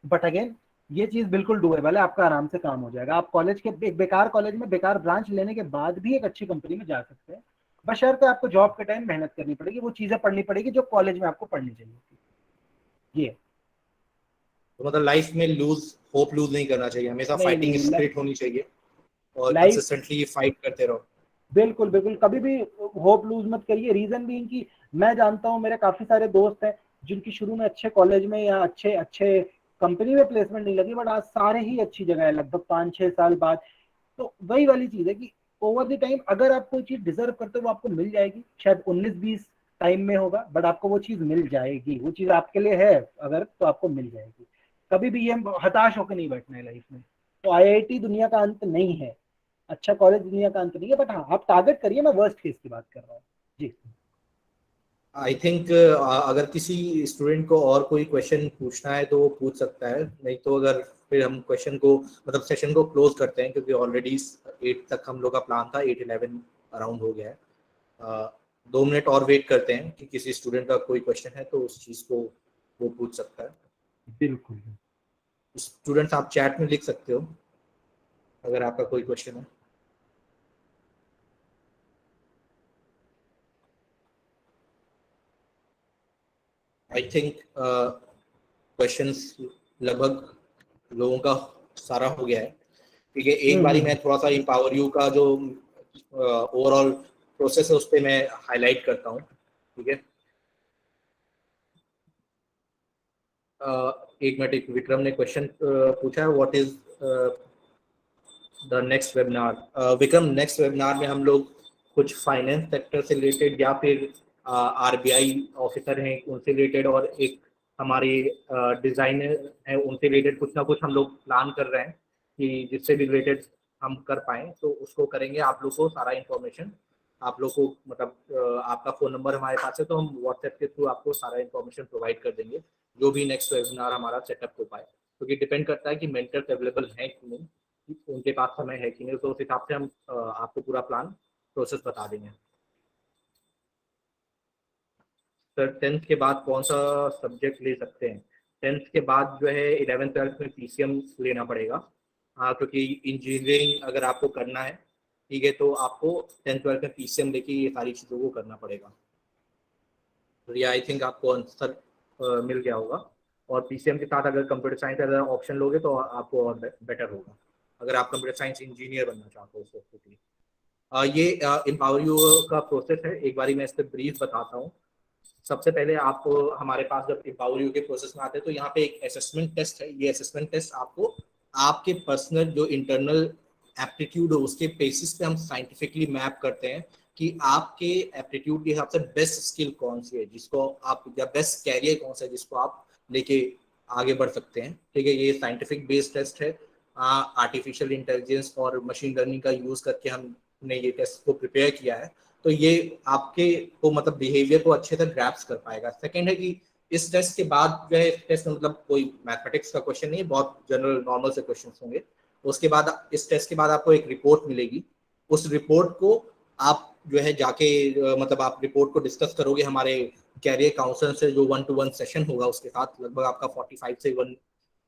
बट अगेन ये चीज बिल्कुल डूएबल है, आपका आराम से काम हो जाएगा। आप कॉलेज के एक बेकार कॉलेज में बेकार ब्रांच लेने के बाद भी एक अच्छी कंपनी में जा सकते हैं, बशर्ते आपको जॉब के टाइम मेहनत करनी पड़ेगी, वो चीजें पढ़नी पड़ेगी जो कॉलेज में आपको पढ़नी चाहिए। ये तो मतलब लाइफ में होप लूज नहीं करना चाहिए, हमेशा नहीं फाइटिंग नहीं, स्पिरिट होनी चाहिए और लाइफ कंसिस्टेंटली फाइट करते रहो। बिल्कुल बिल्कुल कभी भी होप लूज मत करिए। रीजन भी इनकी, मैं जानता हूँ, मेरे काफी सारे दोस्त हैं जिनकी शुरू में अच्छे कॉलेज में या अच्छे अच्छे कंपनी में प्लेसमेंट नहीं लगी, बट आज सारे ही अच्छी जगह है लगभग 5-6 साल बाद। तो वही वाली चीज है कि ओवर द टाइम अगर आप कोई चीज डिजर्व करते हो वो आपको मिल जाएगी। शायद 19-20 टाइम में होगा, बट आपको वो चीज मिल जाएगी। वो चीज आपके लिए है अगर, तो आपको मिल जाएगी। कभी भी ये हताश होकर नहीं बैठना है लाइफ में। तो आईआईटी दुनिया का अंत नहीं है, अच्छा कॉलेज दुनिया का अंत नहीं है, बट हाँ आप टारगेट करिए। मैं वर्स्ट केस की बात कर रहा हूँ जी। आई थिंक अगर किसी स्टूडेंट को और कोई क्वेश्चन पूछना है तो वो पूछ सकता है, नहीं तो अगर फिर हम क्वेश्चन को मतलब सेशन को क्लोज करते हैं, क्योंकि ऑलरेडी 8 तक हम लोग का प्लान था, 8:11 अराउंड हो गया है। 2 मिनट और वेट करते हैं कि किसी स्टूडेंट का कोई क्वेश्चन है तो उस चीज़ को वो पूछ सकता है। बिल्कुल। स्टूडेंट्स आप चैट में लिख सकते हो अगर आपका कोई क्वेश्चन है। आई थिंक क्वेश्चंस लगभग लोगों का सारा हो गया है। ठीक है, एक बारी मैं हम्म। थोड़ा सा empower you का जो ओवरऑल प्रोसेस है उस पर मैं हाईलाइट करता हूँ। ठीक है, एक मिनट, एक विक्रम ने क्वेश्चन पूछा है, what is the next webinar. Vikram, next webinar में हम लोग कुछ फाइनेंस सेक्टर से रिलेटेड या फिर आरबीआई ऑफिसर हैं उनसे रिलेटेड, और एक हमारे डिजाइनर हैं उनसे रिलेटेड कुछ ना कुछ हम लोग प्लान कर रहे हैं कि जिससे भी रिलेटेड हम कर पाएँ तो उसको करेंगे। आप लोग को सारा इंफॉर्मेशन, आप लोग को मतलब आपका फ़ोन नंबर हमारे पास है तो हम व्हाट्सएप के थ्रू आपको सारा इंफॉर्मेशन प्रोवाइड कर देंगे जो भी नेक्स्ट वेबिनार हमारा सेटअप हो पाए, क्योंकि डिपेंड करता है कि मेंटर्स अवेलेबल हैं कि नहीं, उनके पास समय है कि नहीं, तो उस हिसाब से हम आपको पूरा प्लान प्रोसेस बता देंगे। सर 10th के बाद कौन सा सब्जेक्ट ले सकते हैं? 10th के बाद जो है 11th-12th में पीसीएम लेना पड़ेगा। हाँ, क्योंकि इंजीनियरिंग अगर आपको करना है, ठीक है, तो आपको 10th-12th में पीसीएम लेके ये सारी चीज़ों को करना पड़ेगा। तो ये आई थिंक आपको आंसर मिल गया होगा। और पीसीएम के साथ अगर कंप्यूटर साइंस अगर ऑप्शन लोगे तो आपको और बेटर होगा, अगर आप कंप्यूटर साइंस इंजीनियर बनना चाहते हो स्पेसिफिकली। ये एम्पावर यू का प्रोसेस है, एक बारी मैं इस पर ब्रीफ बताता हूँ। सबसे पहले आप हमारे पास जब एम्पावर यू के प्रोसेस में आते हैं तो यहाँ पे एक असेसमेंट टेस्ट है। ये असेसमेंट टेस्ट आपको आपके पर्सनल जो इंटरनल एप्टीट्यूड हो उसके बेसिस पे हम साइंटिफिकली मैप करते हैं कि आपके एप्टीट्यूड के हिसाब से बेस्ट स्किल कौन सी है जिसको आप, या बेस्ट कैरियर कौन सा है जिसको आप लेके आगे बढ़ सकते हैं। ठीक है, ये साइंटिफिक बेस्ड टेस्ट है। आर्टिफिशियल इंटेलिजेंस और मशीन लर्निंग का यूज करके हमने ये टेस्ट को प्रिपेयर किया है। तो ये आपके को मतलब बिहेवियर को अच्छे से ग्रैप्स कर पाएगा। सेकंड है कि इस टेस्ट के बाद जो है, टेस्ट मतलब कोई मैथमेटिक्स का क्वेश्चन नहीं है, बहुत जनरल नॉर्मल से क्वेश्चन होंगे। उसके बाद इस टेस्ट के बाद आपको एक रिपोर्ट मिलेगी। उस रिपोर्ट को आप जो है जाके मतलब आप रिपोर्ट को डिस्कस करोगे हमारे कैरियर काउंसलर से, जो 1-to-1 सेशन होगा उसके साथ। लगभग आपका 45 से 1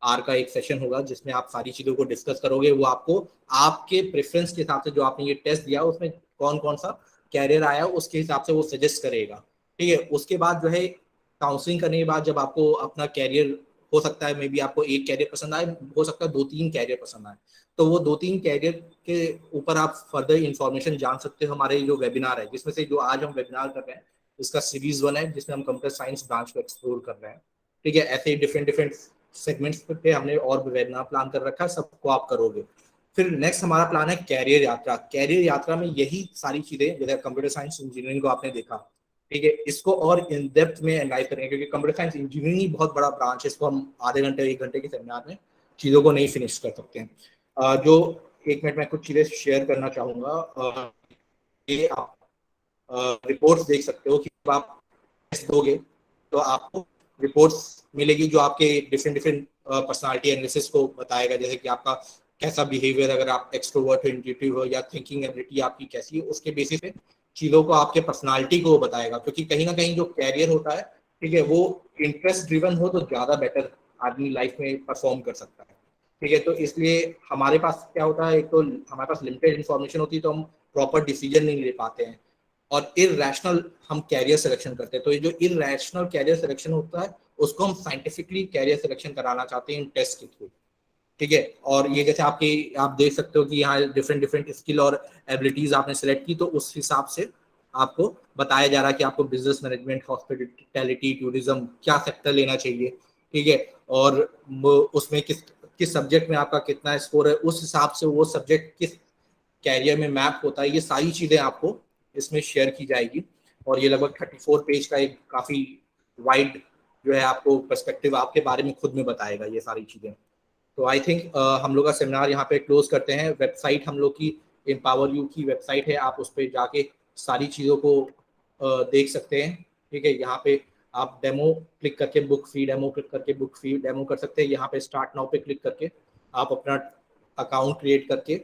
आवर का एक सेशन होगा जिसमें आप सारी चीजों को डिस्कस करोगे। वो आपको आपके प्रेफरेंस के हिसाब से जो आपने ये टेस्ट दिया उसमें कौन कौन सा कैरियर आया उसके हिसाब से वो सजेस्ट करेगा। ठीक है, उसके बाद जो है काउंसलिंग करने के बाद जब आपको अपना कैरियर, हो सकता है मे बी आपको एक कैरियर पसंद आए, हो सकता है 2-3 कैरियर पसंद आए, तो वो 2-3 कैरियर के ऊपर आप फर्दर इंफॉर्मेशन जान सकते हो हमारे जो वेबिनार है, जिसमें से जो आज हम वेबिनार कर रहे हैं इसका सीरीज 1 है जिसमें हम कंप्यूटर साइंस ब्रांच को एक्सप्लोर कर रहे हैं। ठीक है, ऐसे ही डिफरेंट सेगमेंट्स पे हमने और भी वेबिनार प्लान कर रखा है, सबको आप करोगे। फिर नेक्स्ट हमारा प्लान है कैरियर यात्रा। कैरियर यात्रा में यही सारी चीजें, जैसे कंप्यूटर साइंस इंजीनियरिंग को आपने देखा, ठीक है, इसको और इन डेप्थ में एनालाइज करेंगे क्योंकि कंप्यूटर साइंस इंजीनियरिंग ही बहुत बड़ा ब्रांच है। इसको हम आधे घंटे 1 घंटे के सेमिनार में चीजों को नहीं फिनिश कर सकते हैं। जो 1 मिनट में कुछ चीजें शेयर करना चाहूंगा। ये आप रिपोर्ट्स देख सकते हो कि जब आप टेस्ट दोगे तो आपको रिपोर्ट्स मिलेगी जो आपके डिफरेंट पर्सनालिटी एनालिसिस को बताएगा, जैसे कि आपका कैसा बिहेवियर, अगर आप एक्सट्रोवर्ट हो, इंट्यूटिव हो, या थिंकिंग एबिलिटी आपकी कैसी है, उसके बेसिस पे चीजों को आपके पर्सनालिटी को बताएगा। क्योंकि कहीं ना कहीं जो कैरियर होता है, ठीक है, वो इंटरेस्ट ड्रिवन हो तो ज्यादा बेटर आदमी लाइफ में परफॉर्म कर सकता है। ठीक है, तो इसलिए हमारे पास क्या होता है, एक तो हमारे पास लिमिटेड इन्फॉर्मेशन होती है तो हम प्रॉपर डिसीजन नहीं ले पाते हैं, और इरैशनल हम कैरियर सिलेक्शन करते हैं। तो ये जो इरैशनल कैरियर सिलेक्शन होता है उसको हम साइंटिफिकली कैरियर सिलेक्शन कराना चाहते हैं इन टेस्ट के थ्रू। ठीक है, और ये जैसे आप देख सकते हो कि यहाँ डिफरेंट स्किल और एबिलिटीज आपने सेलेक्ट की, तो उस हिसाब से आपको बताया जा रहा है कि आपको बिजनेस मैनेजमेंट, हॉस्पिटैलिटी, टूरिज्म, क्या सेक्टर लेना चाहिए। ठीक है, और उसमें किस सब्जेक्ट में आपका कितना स्कोर है, उस हिसाब से वो सब्जेक्ट किस कैरियर में मैप होता है, ये सारी चीजें आपको इसमें शेयर की जाएगी। और ये लगभग 34 पेज का एक काफी वाइड जो है आपको पर्सपेक्टिव आपके बारे में खुद में बताएगा ये सारी चीजें। तो आई थिंक हम लोग का सेमिनार यहाँ पे क्लोज करते हैं। वेबसाइट हम लोग की एम्पावर यू की वेबसाइट है, आप उस पर जाके सारी चीज़ों को देख सकते हैं। ठीक है, यहाँ पे आप डेमो क्लिक करके बुक फी डेमो क्लिक करके बुक फी डेमो कर सकते हैं। यहाँ पे स्टार्ट नाउ पे क्लिक करके आप अपना अकाउंट क्रिएट करके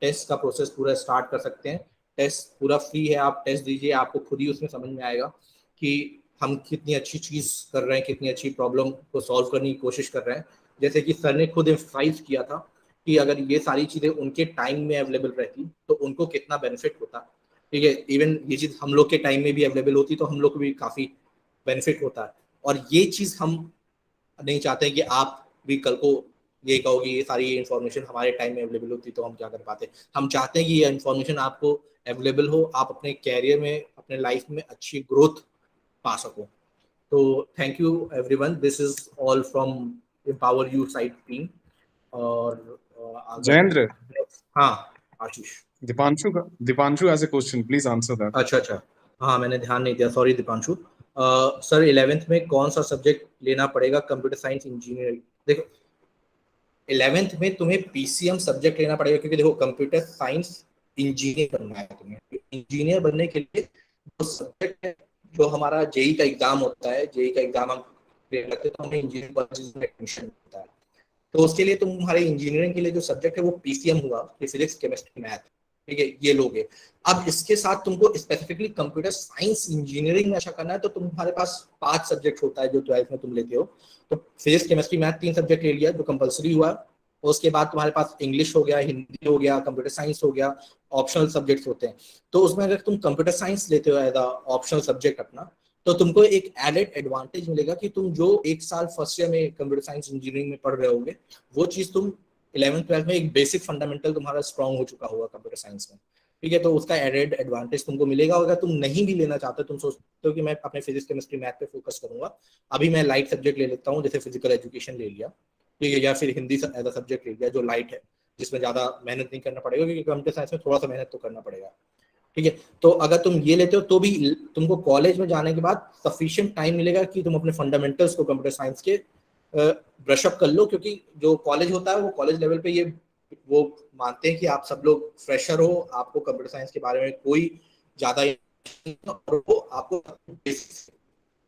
टेस्ट का प्रोसेस पूरा स्टार्ट कर सकते हैं। टेस्ट पूरा फ्री है, आप टेस्ट दीजिए, आपको खुद ही उसमें समझ में आएगा कि हम कितनी अच्छी चीज़ कर रहे हैं, कितनी अच्छी प्रॉब्लम को सॉल्व करने की कोशिश कर रहे हैं। जैसे कि सर ने खुद एम्फसाइज किया था कि अगर ये सारी चीज़ें उनके टाइम में अवेलेबल रहती तो उनको कितना बेनिफिट होता। ठीक है, इवन ये चीज़ हम लोग के टाइम में भी अवेलेबल होती तो हम लोग को भी काफ़ी बेनिफिट होता है। और ये चीज़ हम नहीं चाहते कि आप भी कल को ये कहो कि ये सारी इन्फॉर्मेशन हमारे टाइम में अवेलेबल होती तो हम क्या कर पाते। हम चाहते हैं कि ये इन्फॉर्मेशन आपको अवेलेबल हो, आप अपने कैरियर में, अपने लाइफ में अच्छी ग्रोथ पा सको। तो thank you everyone, this is all from empower you side team. और जयेंद्र, हाँ Ashish, Deepanshu has a question, please answer that. अच्छा, हाँ मैंने ध्यान नहीं दिया, सॉरी दीपांशु। सर 11th में कौन सा सब्जेक्ट लेना पड़ेगा कंप्यूटर साइंस इंजीनियरिंग? देखो 11th में तुम्हें पीसीएम सब्जेक्ट लेना पड़ेगा, क्योंकि देखो कंप्यूटर साइंस इंजीनियर बनना है तुम्हें। इंजीनियर बनने के लिए जो सब्जेक्ट है, जो हमारा जेई का एग्जाम होता है, जेई का एग्जाम हम क्लियर करते हैं तो हमें इंजीनियरिंग कॉलेज में एडमिशन मिलता है। तो उसके लिए तुम्हारे इंजीनियरिंग के लिए जो सब्जेक्ट है वो पीसीएम हुआ, फिजिक्स, केमिस्ट्री, मैथ। ठीक है, ये लोगे। अब इसके साथ तुमको स्पेसिफिकली कंप्यूटर साइंस इंजीनियरिंग में अच्छा करना है तो तुम्हारे पास 5 सब्जेक्ट होता है जो 12th में तुम लेते हो। तो फिजिक्स, केमिस्ट्री, मैथ 3 सब्जेक्ट ले लिया जो कंपलसरी हुआ। और उसके बाद तुम्हारे पास इंग्लिश हो गया, हिंदी हो गया, कंप्यूटर साइंस हो गया, ऑप्शनल सब्जेक्ट्स होते हैं। तो उसमें अगर तुम कंप्यूटर साइंस लेते हो एज ऑप्शनल सब्जेक्ट अपना, तो तुमको एक एडेड एडवांटेज मिलेगा कि तुम जो 1 साल फर्स्ट ईयर में कंप्यूटर साइंस इंजीनियरिंग में पढ़ रहे होगे, वो चीज तुम 11th 12th में एक बेसिक फंडामेंटल तुम्हारा स्ट्रॉन्ग हो चुका होगा कंप्यूटर साइंस में। ठीक है, तो उसका एडेड एडवांटेज तुमको मिलेगा। अगर तुम नहीं भी लेना चाहते, तुम सोचते हो कि मैं अपने फिजिक्स केमिस्ट्री मैथ पे फोकस करूंगा, अभी मैं लाइट सब्जेक्ट ले लेता हूँ, जैसे फिजिकल एजुकेशन ले लिया, ठीक है, या फिर हिंदी एज अ सब्जेक्ट ले लिया जो लाइट है, जिसमें ज्यादा मेहनत नहीं करना पड़ेगा, क्योंकि कंप्यूटर साइंस में थोड़ा सा मेहनत तो करना पड़ेगा। ठीक है, तो अगर तुम ये लेते हो तो भी तुमको कॉलेज में जाने के बाद सफिशिएंट टाइम मिलेगा कि तुम अपने फंडामेंटल्स को कंप्यूटर साइंस के ब्रश अप कर लो, क्योंकि जो कॉलेज होता है वो कॉलेज लेवल पे ये वो मानते हैं कि आप सब लोग फ्रेशर हो, आपको कंप्यूटर साइंस के बारे में कोई ज्यादा, और वो आपको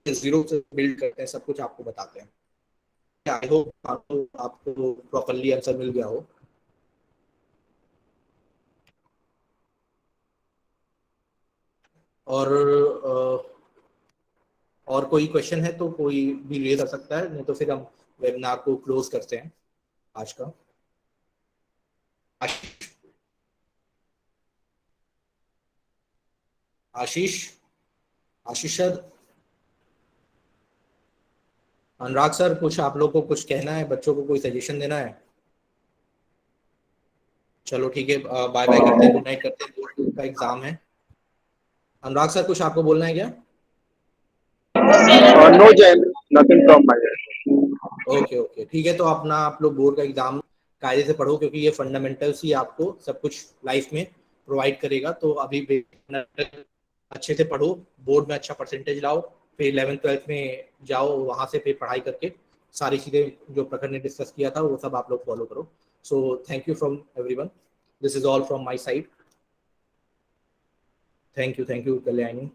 जीरो से बिल्ड करते हैं, सब कुछ आपको बताते हैं। आई होप आपको प्रॉपरली आंसर मिल गया हो। और और कोई क्वेश्चन है तो कोई भी रेज कर सकता है, नहीं तो फिर हम वेबिनार को क्लोज करते हैं आज का। आशीष, आशीष सर, अनुराग सर, कुछ आप लोग को कुछ कहना है, बच्चों को कोई सजेशन देना है? चलो ठीक है, बाय बाय करते हैं, गुड नाइट करते हैं, बोर्ड का एग्जाम है। अनुराग सर, कुछ आपको बोलना है क्या? No, Jayendra, nothing from my end. Okay okay, ठीक है, तो अपना आप लोग बोर्ड का एग्जाम कायदे से पढ़ो, क्योंकि ये फंडामेंटल्स ही आपको सब कुछ लाइफ में प्रोवाइड करेगा। तो अभी अच्छे से पढ़ो, बोर्ड में अच्छा परसेंटेज लाओ, फिर 11th-12th में जाओ, वहां से फिर पढ़ाई करके सारी चीजें जो प्रखर ने डिस्कस किया था वो सब आप लोग फॉलो करो। So thank you from everyone, this is all from my side. Thank you Kalyani.